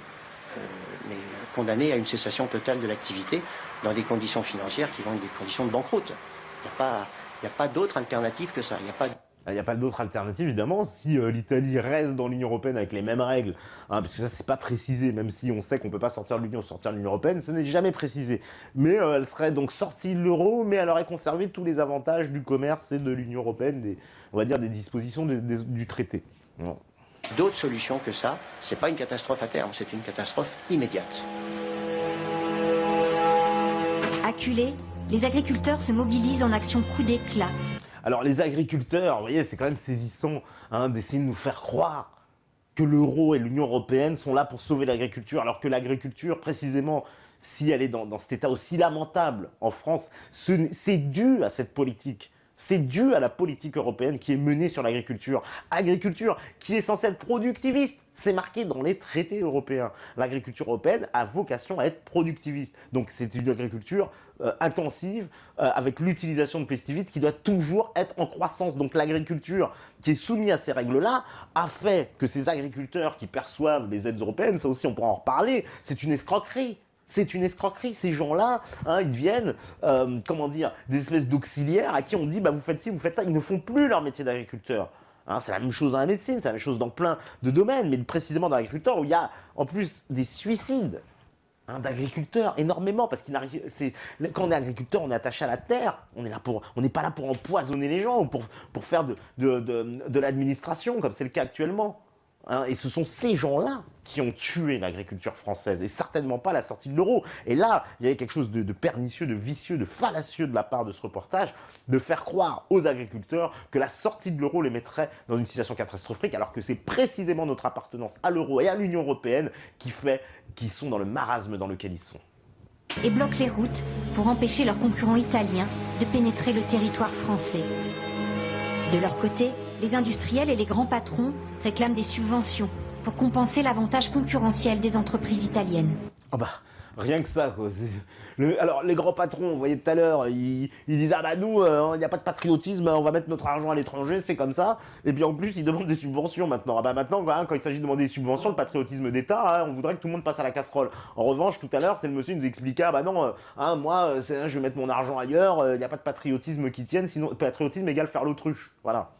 S14: à une cessation totale de l'activité dans des conditions financières qui vont être des conditions de banqueroute. Il n'y a pas d'autre alternative que ça.
S1: Il n'y a pas d'autre alternative, évidemment, si l'Italie reste dans l'Union européenne avec les mêmes règles, hein, parce que ça, c'est pas précisé, même si on sait qu'on ne peut pas sortir de l'Union européenne, ce n'est jamais précisé. Mais elle serait donc sortie de l'euro, mais elle aurait conservé tous les avantages du commerce et de l'Union européenne, on va dire des dispositions du traité. Non.
S14: D'autres solutions que ça, c'est pas une catastrophe à terme, c'est une catastrophe immédiate.
S2: Acculés, les agriculteurs se mobilisent en action coup d'éclat.
S1: Alors les agriculteurs, vous voyez, c'est quand même saisissant d'essayer de nous faire croire que l'euro et l'Union européenne sont là pour sauver l'agriculture, alors que l'agriculture, précisément, si elle est dans cet état aussi lamentable en France, c'est dû à cette politique. C'est dû à la politique européenne qui est menée sur l'agriculture. Agriculture qui est censée être productiviste. C'est marqué dans les traités européens. L'agriculture européenne a vocation à être productiviste. Donc c'est une agriculture intensive avec l'utilisation de pesticides qui doit toujours être en croissance. Donc l'agriculture qui est soumise à ces règles-là a fait que ces agriculteurs qui perçoivent les aides européennes, ça aussi on pourra en reparler, c'est une escroquerie. C'est une escroquerie, ces gens-là, ils deviennent, des espèces d'auxiliaires à qui on dit, vous faites ci, vous faites ça, ils ne font plus leur métier d'agriculteur. C'est la même chose dans la médecine, c'est la même chose dans plein de domaines, mais précisément dans l'agriculteur où il y a en plus des suicides d'agriculteurs, énormément, parce quand on est agriculteur, on est attaché à la terre, on n'est pas là pour empoisonner les gens ou pour faire de l'administration, comme c'est le cas actuellement. hein, et ce sont ces gens-là qui ont tué l'agriculture française, et certainement pas la sortie de l'euro. Et là, il y avait quelque chose de pernicieux, de vicieux, de fallacieux de la part de ce reportage, de faire croire aux agriculteurs que la sortie de l'euro les mettrait dans une situation catastrophique, alors que c'est précisément notre appartenance à l'euro et à l'Union européenne qui fait qu'ils sont dans le marasme dans lequel ils sont.
S2: Et bloquent les routes pour empêcher leurs concurrents italiens de pénétrer le territoire français. De leur côté, les industriels et les grands patrons réclament des subventions pour compenser l'avantage concurrentiel des entreprises italiennes.
S1: Oh bah, rien que ça, quoi. Alors, les grands patrons, vous voyez tout à l'heure, ils disent « Ah bah nous, il n'y a pas de patriotisme, on va mettre notre argent à l'étranger, c'est comme ça. » Et puis en plus, ils demandent des subventions maintenant. Ah bah maintenant, hein, quand il s'agit de demander des subventions, le patriotisme d'État, hein, on voudrait que tout le monde passe à la casserole. En revanche, tout à l'heure, c'est le monsieur qui nous expliquait « Ah bah non, hein, moi, je vais mettre mon argent ailleurs, il n'y a pas de patriotisme qui tienne, sinon patriotisme égale faire l'autruche. » Voilà.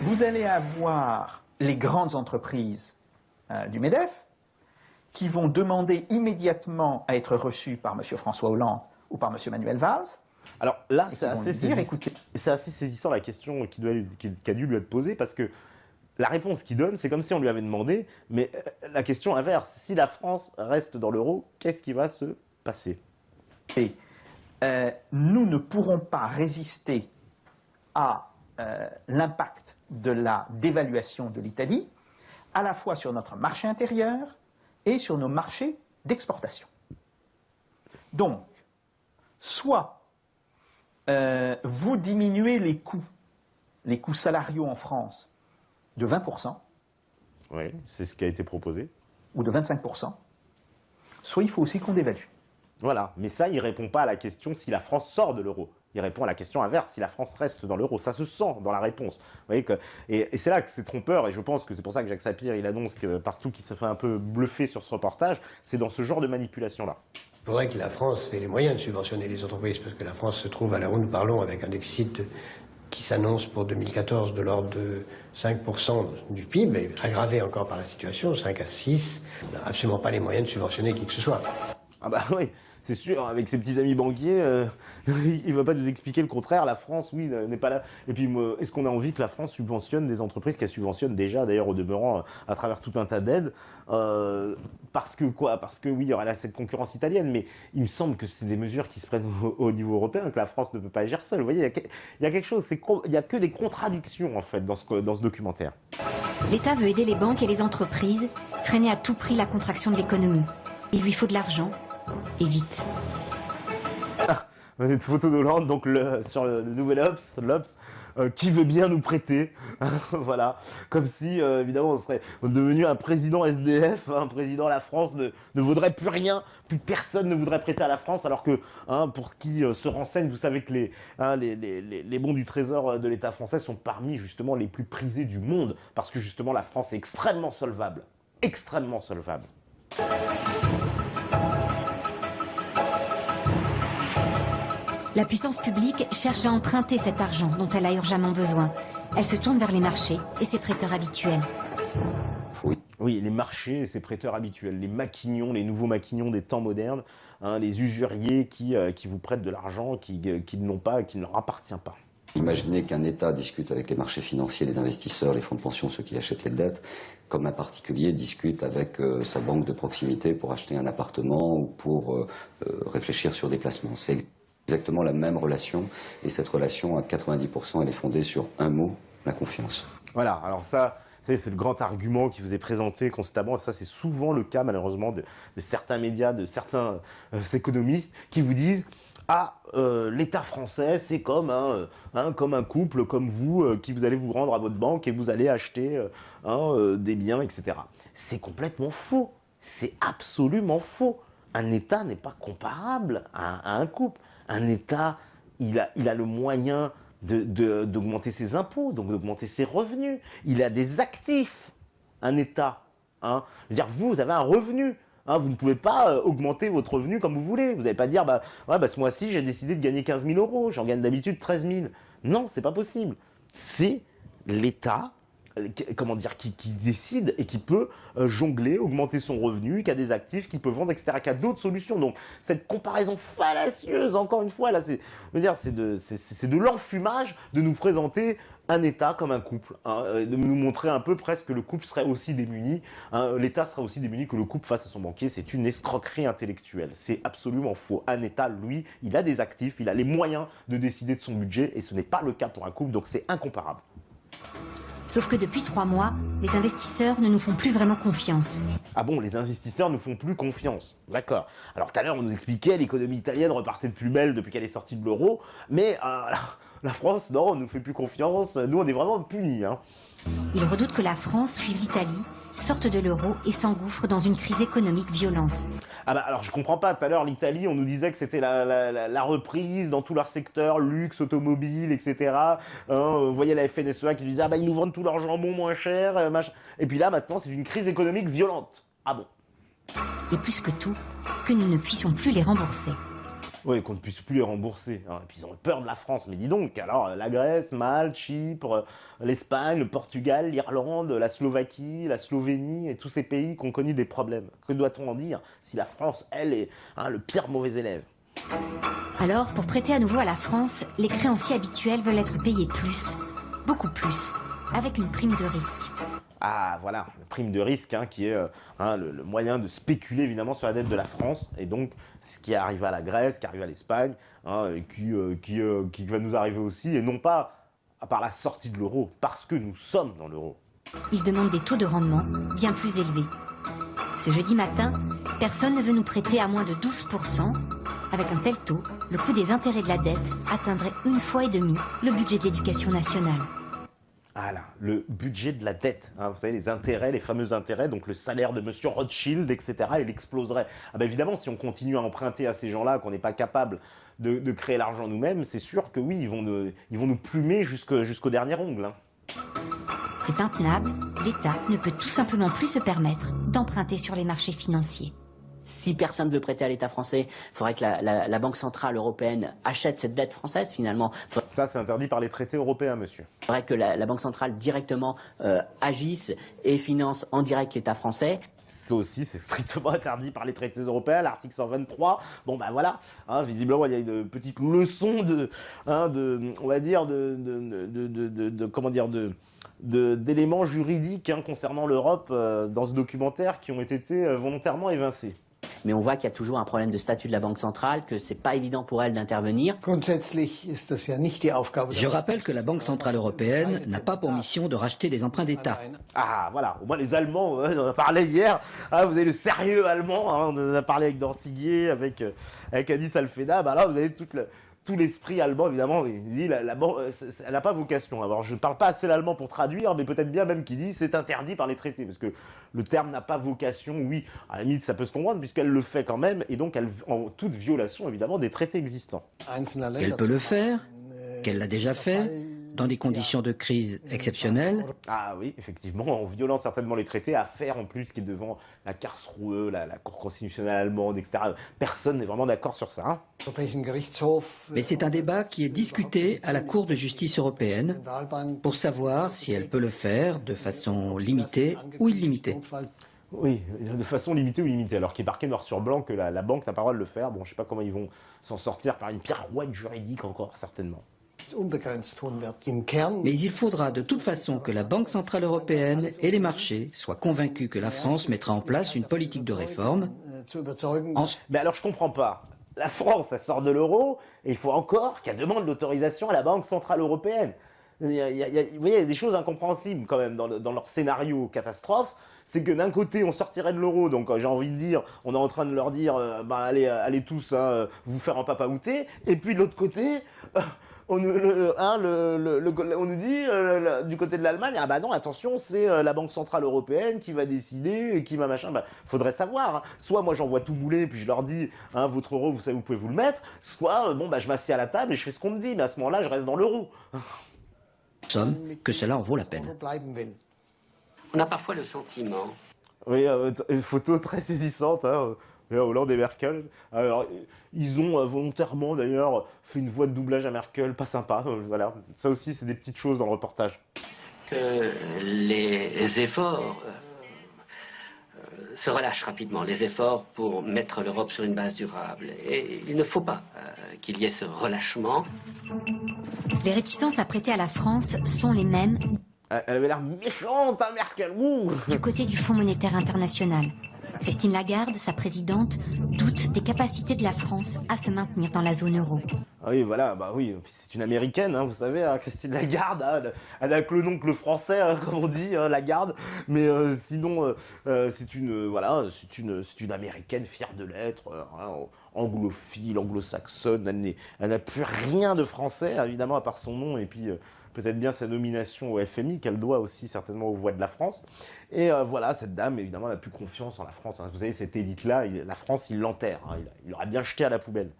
S22: Vous allez avoir les grandes entreprises du MEDEF qui vont demander immédiatement à être reçues par M. François Hollande ou par M. Manuel Valls.
S1: Alors là, c'est assez saisissant la question qui a dû lui être posée, parce que la réponse qu'il donne, c'est comme si on lui avait demandé, mais la question inverse, si la France reste dans l'euro, qu'est-ce qui va se passer?
S22: Et nous ne pourrons pas résister à l'impact de la dévaluation de l'Italie, à la fois sur notre marché intérieur et sur nos marchés d'exportation. Donc, soit vous diminuez les coûts salariaux en France de 20%.
S1: Oui, c'est ce qui a été proposé.
S22: Ou de 25%, soit il faut aussi qu'on dévalue.
S1: Voilà, mais ça, il ne répond pas à la question si la France sort de l'euro. Il répond à la question inverse, si la France reste dans l'euro. Ça se sent dans la réponse. Vous voyez que, et c'est là que c'est trompeur, et je pense que c'est pour ça que Jacques Sapir, il annonce que partout qu'il se fait un peu bluffer sur ce reportage, c'est dans ce genre de manipulation-là.
S15: Il faudrait que la France ait les moyens de subventionner les entreprises, parce que la France se trouve à l'heure où nous parlons avec un déficit qui s'annonce pour 2014 de l'ordre de 5% du PIB, et aggravé encore par la situation, 5 à 6, on n'a absolument pas les moyens de subventionner qui que ce soit.
S1: Ah bah oui, c'est sûr, avec ses petits amis banquiers, il ne va pas nous expliquer le contraire. La France, oui, n'est pas là. Et puis, est-ce qu'on a envie que la France subventionne des entreprises qu'elle subventionne déjà, d'ailleurs, au demeurant, à travers tout un tas d'aides parce que quoi? Parce que oui, il y aura là cette concurrence italienne, mais il me semble que c'est des mesures qui se prennent au niveau européen, que la France ne peut pas agir seule. Vous voyez, il y a quelque chose, il n'y a que des contradictions, en fait, dans ce documentaire.
S2: L'État veut aider les banques et les entreprises, freiner à tout prix la contraction de l'économie. Il lui faut de l'argent. Et vite.
S1: Ah, cette photo d'Hollande, donc sur le nouvel l'Obs, qui veut bien nous prêter, voilà, comme si évidemment on serait devenu un président SDF, un président la France ne vaudrait plus rien, plus personne ne voudrait prêter à la France, alors que pour qui se renseigne, vous savez que les bons du trésor de l'État français sont parmi justement les plus prisés du monde, parce que justement la France est extrêmement solvable, extrêmement solvable.
S2: La puissance publique cherche à emprunter cet argent dont elle a urgemment besoin. Elle se tourne vers les marchés et ses prêteurs habituels.
S1: Oui, les marchés et ses prêteurs habituels, les maquignons, les nouveaux maquignons des temps modernes, les usuriers qui vous prêtent de l'argent qu'ils n'ont pas et qui ne leur appartient pas.
S6: Imaginez qu'un État discute avec les marchés financiers, les investisseurs, les fonds de pension, ceux qui achètent les dettes, comme un particulier discute avec sa banque de proximité pour acheter un appartement ou pour réfléchir sur des placements. C'est exactement la même relation, et cette relation, à 90%, elle est fondée sur un mot, la confiance.
S1: Voilà, alors ça, c'est le grand argument qui vous est présenté constamment, et ça c'est souvent le cas malheureusement de certains médias, de certains économistes qui vous disent « Ah, l'État français, c'est comme un couple comme vous, qui vous allez vous rendre à votre banque et vous allez acheter des biens, etc. » C'est complètement faux, c'est absolument faux. Un État n'est pas comparable à un couple. Un État, il a le moyen d'augmenter ses impôts, donc d'augmenter ses revenus. Il a des actifs, un État. C'est-à-dire, vous avez un revenu. Vous ne pouvez pas augmenter votre revenu comme vous voulez. Vous n'allez pas dire, ce mois-ci, j'ai décidé de gagner 15 000 euros. J'en gagne d'habitude 13 000. Non, c'est pas possible. C'est l'État qui décide et qui peut jongler, augmenter son revenu, qui a des actifs, qui peut vendre, etc., qui a d'autres solutions. Donc, cette comparaison fallacieuse, encore une fois, là, c'est de l'enfumage de nous présenter un État comme un couple, hein, de nous montrer un peu presque que le couple serait aussi démuni, hein, l'État serait aussi démuni que le couple face à son banquier. C'est une escroquerie intellectuelle, c'est absolument faux. Un État, lui, il a des actifs, il a les moyens de décider de son budget et ce n'est pas le cas pour un couple, donc c'est incomparable.
S2: Sauf que depuis 3 mois, les investisseurs ne nous font plus vraiment confiance.
S1: Ah bon, les investisseurs ne font plus confiance. D'accord. Alors tout à l'heure, on nous expliquait l'économie italienne repartait de plus belle depuis qu'elle est sortie de l'euro, mais la France, non, on ne nous fait plus confiance, nous on est vraiment punis. Hein.
S2: Ils redoutent que la France suive l'Italie, sorte de l'euro et s'engouffre dans une crise économique violente.
S1: Ah bah alors je comprends pas, tout à l'heure l'Italie on nous disait que c'était la reprise dans tous leurs secteurs, luxe, automobile, etc. Vous voyez la FNSEA qui nous disait ah bah ils nous vendent tout leur jambon moins cher, machin. Et puis là maintenant c'est une crise économique violente. Ah bon.
S2: Et plus que tout, que nous ne puissions plus les rembourser.
S1: Oui, qu'on ne puisse plus les rembourser. Hein. Et puis ils ont peur de la France. Mais dis donc, alors la Grèce, Malte, Chypre, l'Espagne, le Portugal, l'Irlande, la Slovaquie, la Slovénie et tous ces pays qui ont connu des problèmes. Que doit-on en dire si la France, elle, est le pire mauvais élève?
S2: Alors, pour prêter à nouveau à la France, les créanciers habituels veulent être payés plus, beaucoup plus, avec une prime de risque.
S1: Ah voilà, la prime de risque hein, qui est le moyen de spéculer évidemment sur la dette de la France et donc ce qui arrive à la Grèce, qui arrive à l'Espagne et qui va nous arriver aussi et non pas par la sortie de l'euro, parce que nous sommes dans l'euro.
S2: Ils demandent des taux de rendement bien plus élevés. Ce jeudi matin, personne ne veut nous prêter à moins de 12%. Avec un tel taux, le coût des intérêts de la dette atteindrait 1,5 fois le budget de l'éducation nationale.
S1: Ah là, le budget de la dette, hein, vous savez, les intérêts, les fameux intérêts, donc le salaire de monsieur Rothschild, etc., il exploserait. Ah ben évidemment, si on continue à emprunter à ces gens-là, qu'on n'est pas capable de créer l'argent nous-mêmes, c'est sûr que oui, ils vont nous plumer jusqu'au dernier ongle. Hein.
S2: C'est intenable, l'État ne peut tout simplement plus se permettre d'emprunter sur les marchés financiers.
S4: Si personne ne veut prêter à l'État français, il faudrait que la Banque Centrale Européenne achète cette dette française finalement.
S1: Ça, c'est interdit par les traités européens, monsieur.
S4: Il faudrait que la Banque Centrale directement agisse et finance en direct l'État français.
S1: Ça aussi, c'est strictement interdit par les traités européens, l'article 123. Bon, ben voilà, hein, visiblement, il y a une petite leçon d'éléments juridiques hein, concernant l'Europe dans ce documentaire qui ont été volontairement évincés.
S4: Mais on voit qu'il y a toujours un problème de statut de la Banque centrale, que c'est pas évident pour elle d'intervenir.
S16: Je rappelle que la Banque centrale européenne n'a pas pour mission de racheter des emprunts d'État.
S1: Ah voilà, au moins les Allemands, on en a parlé hier, hein, vous avez le sérieux allemand, hein, on en a parlé avec Dortiguier, avec Anis Alfeda, bah là vous avez tout l'esprit allemand, évidemment, il dit la banque, elle n'a pas vocation. Alors, je ne parle pas assez l'allemand pour traduire, mais peut-être bien même qu'il dit c'est interdit par les traités, parce que le terme n'a pas vocation, oui, à la limite, ça peut se comprendre, puisqu'elle le fait quand même, et donc en toute violation, évidemment, des traités existants.
S16: Elle peut le faire, qu'elle l'a déjà fait, dans des conditions de crise exceptionnelles.
S1: Ah oui, effectivement, en violant certainement les traités, à faire en plus qui est devant la Karlsruhe, la Cour constitutionnelle allemande, etc. Personne n'est vraiment d'accord sur ça. Hein.
S16: Mais c'est un débat qui est discuté à la Cour de justice européenne pour savoir si elle peut le faire de façon limitée ou illimitée.
S1: Oui, de façon limitée ou illimitée, alors qu'il est marqué noir sur blanc que la banque n'a pas le droit de le faire. Bon, je ne sais pas comment ils vont s'en sortir par une pirouette juridique encore, certainement.
S16: Mais il faudra de toute façon que la Banque centrale européenne et les marchés soient convaincus que la France mettra en place une politique de réforme.
S1: Mais alors je comprends pas. La France, elle sort de l'euro et il faut encore qu'elle demande l'autorisation à la Banque centrale européenne. Vous voyez, il y a des choses incompréhensibles quand même dans leur scénario catastrophe. C'est que d'un côté, on sortirait de l'euro, donc j'ai envie de dire, on est en train de leur dire, allez tous vous faire en papaouté. Et puis de l'autre côté... on nous dit du côté de l'Allemagne, ah bah non, attention, c'est la Banque Centrale Européenne qui va décider et qui va machin. Bah, faudrait savoir. Hein. Soit moi j'envoie tout bouler, puis je leur dis, hein, votre euro, vous savez, vous pouvez vous le mettre. Soit, je m'assieds à la table et je fais ce qu'on me dit, mais à ce moment-là, je reste dans l'euro.
S16: Somme que cela en vaut la peine.
S12: On a parfois le sentiment.
S1: Oui, une photo très saisissante, hein. Hollande et Merkel. Alors, ils ont volontairement d'ailleurs fait une voix de doublage à Merkel, pas sympa. Voilà, ça aussi c'est des petites choses dans le reportage.
S12: Que les efforts
S17: se relâchent rapidement les efforts pour mettre l'Europe sur une base durable. Et il ne faut pas qu'il y ait ce relâchement.
S2: Les réticences à prêter à la France sont les mêmes
S1: Elle avait l'air méchante, hein, Merkel.
S2: du côté du Fonds monétaire international. Christine Lagarde, sa présidente, doute des capacités de la France à se maintenir dans la zone euro.
S1: Ah oui, voilà, bah oui, c'est une américaine, hein, vous savez, hein, Christine Lagarde, hein, elle a que le nom que le français, hein, comme on dit, hein, Lagarde, mais sinon, c'est une américaine fière de l'être, hein, anglophile, anglo-saxonne, elle n'a plus rien de français, évidemment, à part son nom, et puis peut-être bien sa nomination au FMI, qu'elle doit aussi certainement aux voix de la France. Et voilà, cette dame, évidemment, n'a plus confiance en la France. Hein. Vous savez, cette élite-là, la France, il l'enterre. Hein. Il l'aura bien jeté à la poubelle.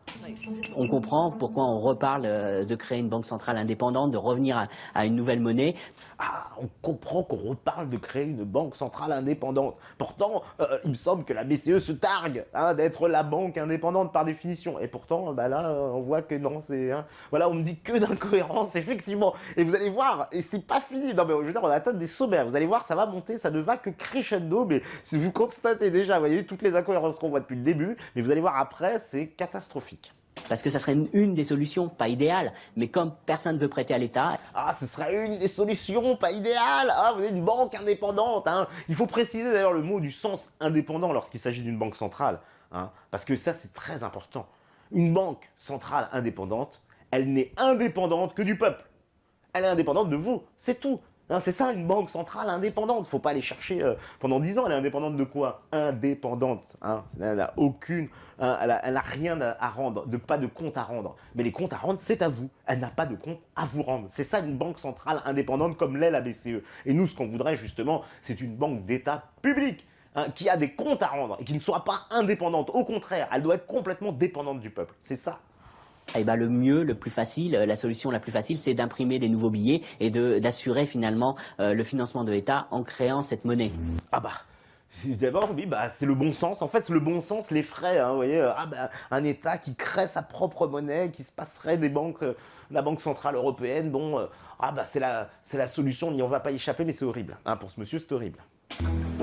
S4: On comprend pourquoi on reparle de créer une banque centrale indépendante, de revenir à une nouvelle monnaie.
S1: Ah, on comprend qu'on reparle de créer une banque centrale indépendante. Pourtant, il me semble que la BCE se targue hein, d'être la banque indépendante par définition. Et pourtant, bah là, on voit que non, c'est... Hein, voilà, on me dit que d'incohérences, effectivement. Et vous allez voir, et c'est pas fini. Non, mais je veux dire, on atteint des sommets. Vous allez voir, ça va monter, ça ne va que crescendo. Mais si vous constatez déjà, vous voyez, toutes les incohérences qu'on voit depuis le début, mais vous allez voir après, c'est catastrophique.
S4: Parce que ça serait une des solutions, pas idéale, mais comme personne ne veut prêter à l'État...
S1: Ah, ce serait une des solutions, pas idéale. Ah, vous êtes une banque indépendante. Hein. Il faut préciser d'ailleurs le mot du sens indépendant lorsqu'il s'agit d'une banque centrale. Hein, parce que ça, c'est très important. Une banque centrale indépendante, elle n'est indépendante que du peuple. Elle est indépendante de vous, c'est tout. Hein, c'est ça, une banque centrale indépendante. Faut pas aller chercher pendant 10 ans. Elle est indépendante de quoi? Indépendante. Hein, elle n'a aucune... Hein, elle n'a rien à rendre, pas de compte à rendre. Mais les comptes à rendre, c'est à vous. Elle n'a pas de compte à vous rendre. C'est ça, une banque centrale indépendante comme l'est la BCE. Et nous, ce qu'on voudrait justement, c'est une banque d'État publique. Hein, qui a des comptes à rendre et qui ne soit pas indépendante. Au contraire, elle doit être complètement dépendante du peuple. C'est ça.
S4: Eh ben, le mieux, le plus facile, la solution la plus facile, c'est d'imprimer des nouveaux billets et d'assurer finalement le financement de l'État en créant cette monnaie.
S1: Ah bah, d'abord, oui, bah, c'est le bon sens. En fait, le bon sens les ferait. Hein, vous voyez, un État qui crée sa propre monnaie, qui se passerait des banques, la Banque Centrale Européenne. Bon, c'est la solution, on ne va pas y échapper, mais c'est horrible. Hein, pour ce monsieur, c'est horrible.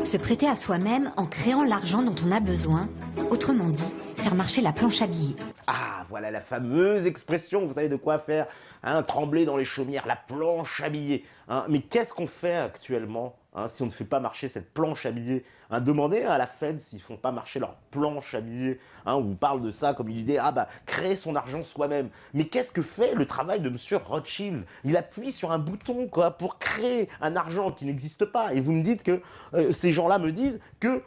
S2: Se prêter à soi-même en créant l'argent dont on a besoin, autrement dit, faire marcher la planche à billets.
S1: Ah, voilà la fameuse expression, vous savez de quoi faire, hein, trembler dans les chaumières, la planche à billets. Hein. Mais qu'est-ce qu'on fait actuellement hein, si on ne fait pas marcher cette planche à billets hein, demandez à la Fed s'ils ne font pas marcher leur planche à billets. Hein, on parle de ça comme une idée, créer son argent soi-même. Mais qu'est-ce que fait le travail de monsieur Rothschild? Il appuie sur un bouton quoi, pour créer un argent qui n'existe pas. Et vous me dites que ces gens-là me disent que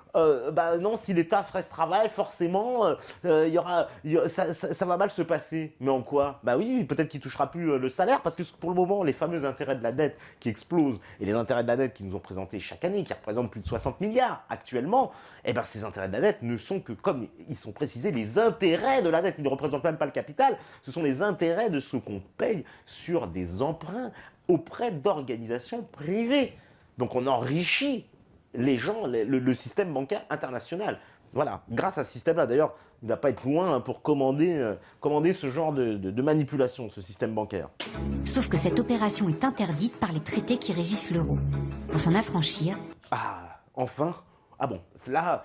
S1: non, si l'État ferait ce travail, forcément, ça va mal se passer. Mais en quoi? Bah oui, peut-être qu'il ne touchera plus le salaire, parce que pour le moment, les fameux intérêts de la dette qui explosent, et les intérêts de la dette qui nous ont présentés chaque année, qui représentent plus de 60 milliards actuellement, ces intérêts de la dette ne sont que, comme ils sont précisés, les intérêts de la dette. Ils ne représentent même pas le capital, ce sont les intérêts de ce qu'on paye sur des emprunts auprès d'organisations privées. Donc on enrichit les gens, le système bancaire international. Voilà, grâce à ce système-là, d'ailleurs, il ne va pas être loin pour commander ce genre de manipulation de ce système bancaire.
S2: Sauf que cette opération est interdite par les traités qui régissent l'euro. Pour s'en affranchir...
S1: Ah, enfin? Ah bon, là,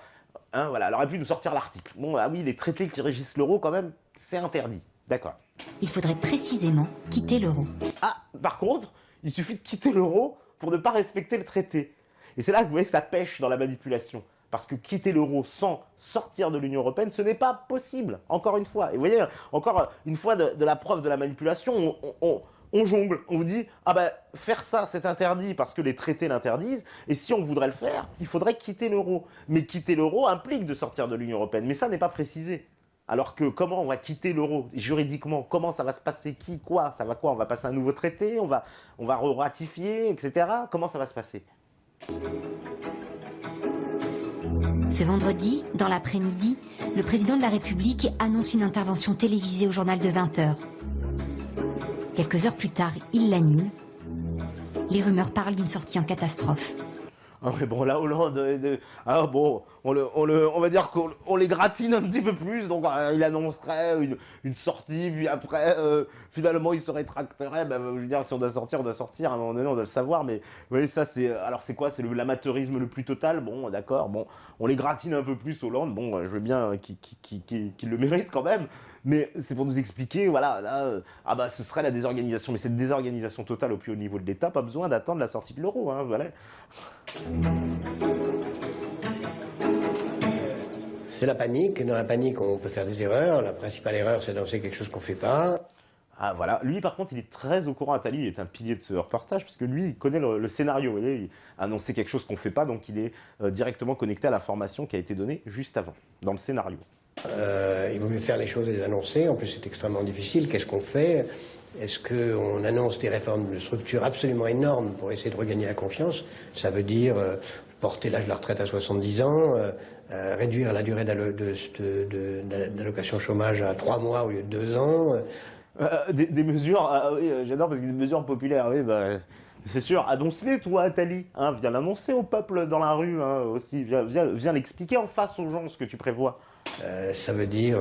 S1: hein, voilà, elle aurait pu nous sortir l'article. Bon, ah oui, les traités qui régissent l'euro, quand même, c'est interdit. D'accord.
S2: Il faudrait précisément quitter l'euro.
S1: Ah, par contre, il suffit de quitter l'euro pour ne pas respecter le traité. Et c'est là que vous voyez que ça pêche dans la manipulation. Parce que quitter l'euro sans sortir de l'Union européenne, ce n'est pas possible, encore une fois. Et vous voyez, encore une fois de la preuve de la manipulation, on jongle, on vous dit « faire ça c'est interdit parce que les traités l'interdisent, et si on voudrait le faire, il faudrait quitter l'euro. » Mais quitter l'euro implique de sortir de l'Union européenne, mais ça n'est pas précisé. Alors que comment on va quitter l'euro juridiquement? Comment ça va se passer? Qui? Quoi? Ça va quoi? On va passer un nouveau traité? On va re-ratifier, etc. Comment ça va se passer?
S2: Ce vendredi, dans l'après-midi, le président de la République annonce une intervention télévisée au journal de 20h. Quelques heures plus tard, il l'annule. Les rumeurs parlent d'une sortie en catastrophe.
S1: Ah mais bon, la Hollande, bon, on va dire qu'on les gratine un petit peu plus, donc il annoncerait une sortie, puis après, finalement, il se rétracterait. Ben, je veux dire, si on doit sortir, à un moment donné, on doit le savoir, mais vous voyez, ça, alors c'est quoi? C'est l'amateurisme le plus total? Bon, d'accord, bon, on les gratine un peu plus, Hollande, bon, je veux bien qu'il le mérite quand même, mais c'est pour nous expliquer, voilà, là, ce serait la désorganisation, mais cette désorganisation totale au plus haut niveau de l'État, pas besoin d'attendre la sortie de l'euro, hein, voilà.
S15: C'est la panique. Dans la panique, on peut faire des erreurs. La principale erreur, c'est d'annoncer quelque chose qu'on ne fait pas.
S1: Ah voilà, lui par contre il est très au courant, Attali est un pilier de ce reportage, parce que lui il connaît le scénario, vous voyez, il a annoncé quelque chose qu'on ne fait pas, donc il est directement connecté à l'information qui a été donnée juste avant, dans le scénario.
S15: Il vaut mieux faire les choses et les annoncer, en plus c'est extrêmement difficile. Qu'est-ce qu'on fait? Est-ce qu'on annonce des réformes de structure absolument énormes pour essayer de regagner la confiance? Ça veut dire porter l'âge de la retraite à 70 ans, réduire la durée d'allocation chômage à 3 mois au lieu de 2 ans.
S1: Des mesures, oui, j'adore parce que des mesures populaires, oui, bah, c'est sûr, annonce-les toi, Attali, hein, viens l'annoncer au peuple dans la rue hein, aussi, viens l'expliquer en face aux gens ce que tu prévois.
S15: Ça veut dire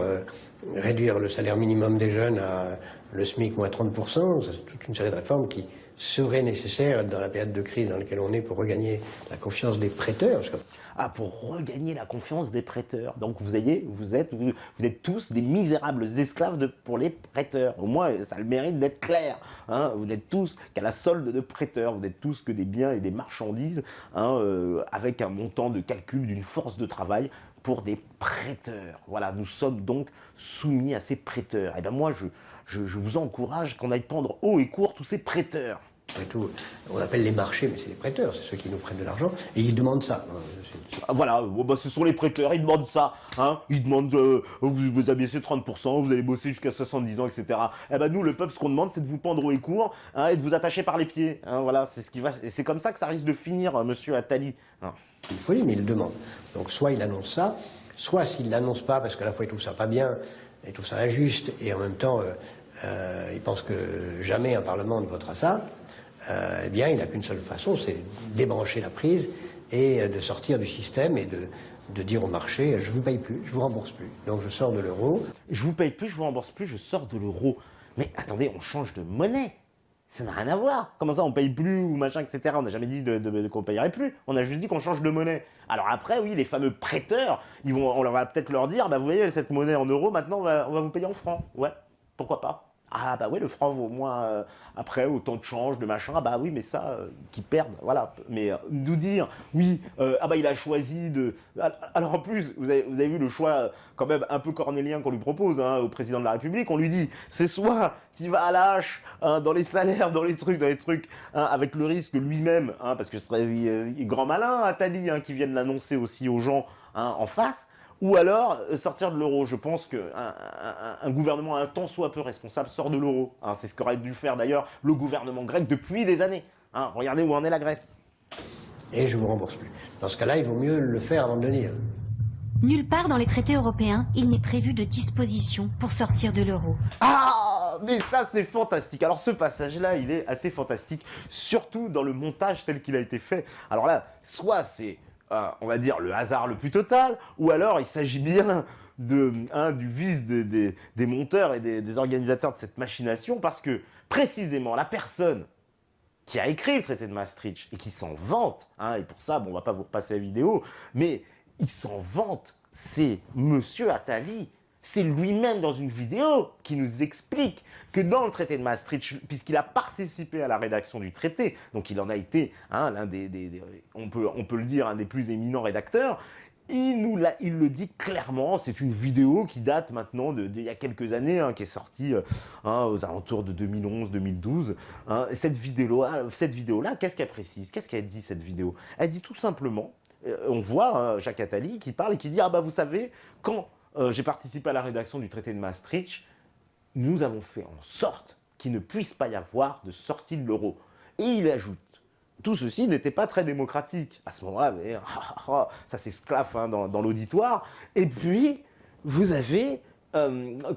S15: réduire le salaire minimum des jeunes à le SMIC moins 30%, c'est toute une série de réformes qui seraient nécessaires dans la période de crise dans laquelle on est pour regagner la confiance des prêteurs.
S1: Ah, pour regagner la confiance des prêteurs. Donc vous êtes tous des misérables esclaves pour les prêteurs. Au moins, ça a le mérite d'être clair. Hein. Vous n'êtes tous qu'à la solde de prêteurs. Vous n'êtes tous que des biens et des marchandises hein, avec un montant de calcul d'une force de travail pour des prêteurs. Voilà, nous sommes donc soumis à ces prêteurs. Et bien moi, je vous encourage qu'on aille pendre haut et court tous ces prêteurs.
S15: Après tout, on appelle les marchés, mais c'est les prêteurs, c'est ceux qui nous prêtent de l'argent, et ils demandent ça.
S1: Voilà, ce sont les prêteurs, ils demandent ça. Hein, ils demandent, vous abaissez 30%, vous allez bosser jusqu'à 70 ans, etc. Eh ben nous, le peuple, ce qu'on demande, c'est de vous pendre haut et court hein, et de vous attacher par les pieds. Hein, voilà, c'est comme ça que ça risque de finir, monsieur Attali. Hein.
S15: Il faut, mais il le demande. Donc soit il annonce ça, soit s'il ne l'annonce pas, parce qu'à la fois il trouve ça pas bien, il trouve ça injuste, et en même temps, il pense que jamais un Parlement ne votera ça, eh bien, il n'a qu'une seule façon, c'est débrancher la prise et de sortir du système et de dire au marché, je ne vous paye plus, je ne vous rembourse plus. Donc je sors de l'euro.
S1: Je ne vous paye plus, je ne vous rembourse plus, je sors de l'euro. Mais attendez, on change de monnaie. Ça n'a rien à voir. Comment ça, on ne paye plus ou machin, etc. On n'a jamais dit qu'on ne payerait plus. On a juste dit qu'on change de monnaie. Alors après, oui, les fameux prêteurs, on va peut-être leur dire, bah, vous voyez, cette monnaie en euros, maintenant, on va vous payer en francs. Ouais, pourquoi pas? Ah bah oui, le franc vaut moins après autant de change, de machin. Ah bah oui, mais ça, qu'ils perdent, voilà. Mais nous dire, oui, ah bah il a choisi de... Alors en plus, vous avez vu le choix quand même un peu cornélien qu'on lui propose hein, au président de la République. On lui dit, c'est soit tu vas à l'âche hein, dans les salaires, dans les trucs, hein, avec le risque lui-même, hein, parce que ce serait grand malin, Attali, hein, qui vienne l'annoncer aussi aux gens hein, en face. Ou alors sortir de l'euro. Je pense qu'un gouvernement un tant soit peu responsable sort de l'euro. Hein, c'est ce qu'aurait dû faire d'ailleurs le gouvernement grec depuis des années. Hein, regardez où en est la Grèce.
S15: Et je ne vous rembourse plus. Dans ce cas-là, il vaut mieux le faire avant de venir.
S2: Nulle part dans les traités européens, il n'est prévu de disposition pour sortir de l'euro.
S1: Ah, mais ça c'est fantastique. Alors ce passage-là, il est assez fantastique, surtout dans le montage tel qu'il a été fait. Alors là, soit c'est... on va dire le hasard le plus total, ou alors il s'agit bien du vice des monteurs et des organisateurs de cette machination, parce que précisément la personne qui a écrit le traité de Maastricht et qui s'en vante, hein, et pour ça, bon, on va pas vous repasser la vidéo, mais il s'en vante, c'est monsieur Attali. C'est lui-même dans une vidéo qui nous explique que dans le traité de Maastricht, puisqu'il a participé à la rédaction du traité, donc il en a été hein, l'un on peut le dire, un des plus éminents rédacteurs, il le dit clairement, c'est une vidéo qui date maintenant d'il y a quelques années, hein, qui est sortie aux alentours de 2011-2012. Hein, cette vidéo-là, qu'est-ce qu'elle précise? Qu'est-ce qu'elle dit cette vidéo? Elle dit tout simplement, on voit hein, Jacques Attali qui parle et qui dit « Ah bah vous savez, quand... j'ai participé à la rédaction du traité de Maastricht, nous avons fait en sorte qu'il ne puisse pas y avoir de sortie de l'euro. » Et il ajoute, tout ceci n'était pas très démocratique. À ce moment-là, ça s'esclaffe hein, dans l'auditoire. Et puis, vous avez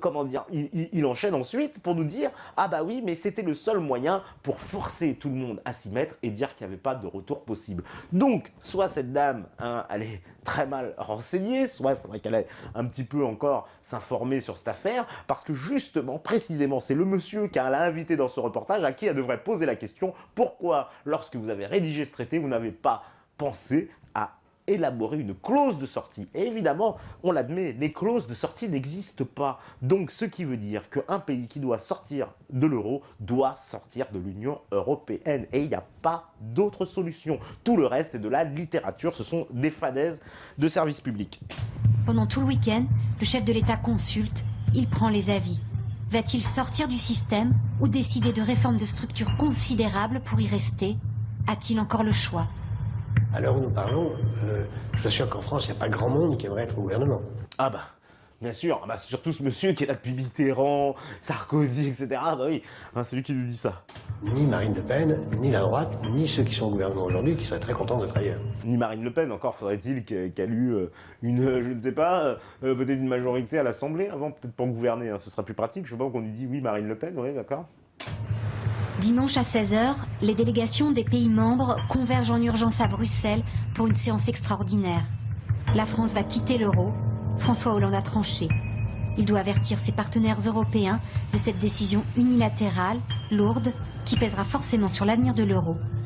S1: comment dire, il enchaîne ensuite pour nous dire « Ah bah oui, mais c'était le seul moyen pour forcer tout le monde à s'y mettre et dire qu'il n'y avait pas de retour possible. » Donc, soit cette dame, elle est très mal renseignée, soit il faudrait qu'elle aille un petit peu encore s'informer sur cette affaire, parce que justement, précisément, c'est le monsieur qu'elle a invité dans ce reportage à qui elle devrait poser la question « Pourquoi, lorsque vous avez rédigé ce traité, vous n'avez pas pensé à élaborer une clause de sortie ?» Et évidemment, on l'admet, les clauses de sortie n'existent pas. Donc, ce qui veut dire qu'un pays qui doit sortir de l'euro doit sortir de l'Union européenne. Et il n'y a pas d'autre solution. Tout le reste, c'est de la littérature. Ce sont des fadaises de service public.
S2: Pendant tout le week-end, le chef de l'État consulte, il prend les avis. Va-t-il sortir du système ou décider de réformes de structures considérables pour y rester? A-t-il encore le choix?
S15: À l'heure où nous parlons, je suis sûr qu'en France, il n'y a pas grand monde qui aimerait être au gouvernement.
S1: Ah bah, bien sûr, bah, surtout ce monsieur qui est là depuis Mitterrand, Sarkozy, etc. Bah oui, c'est lui qui nous dit ça.
S15: Ni Marine Le Pen, ni la droite, ni ceux qui sont au gouvernement aujourd'hui, qui seraient très contents d'être ailleurs.
S1: Ni Marine Le Pen, encore faudrait-il qu'elle eût une, je ne sais pas, peut-être une majorité à l'Assemblée avant, peut-être pour gouverner, ce sera plus pratique. Je sais pas qu'on lui dit oui Marine Le Pen, oui d'accord.
S2: Dimanche à 16h, les délégations des pays membres convergent en urgence à Bruxelles pour une séance extraordinaire. La France va quitter l'euro. François Hollande a tranché. Il doit avertir ses partenaires européens de cette décision unilatérale, lourde, qui pèsera forcément sur l'avenir de l'euro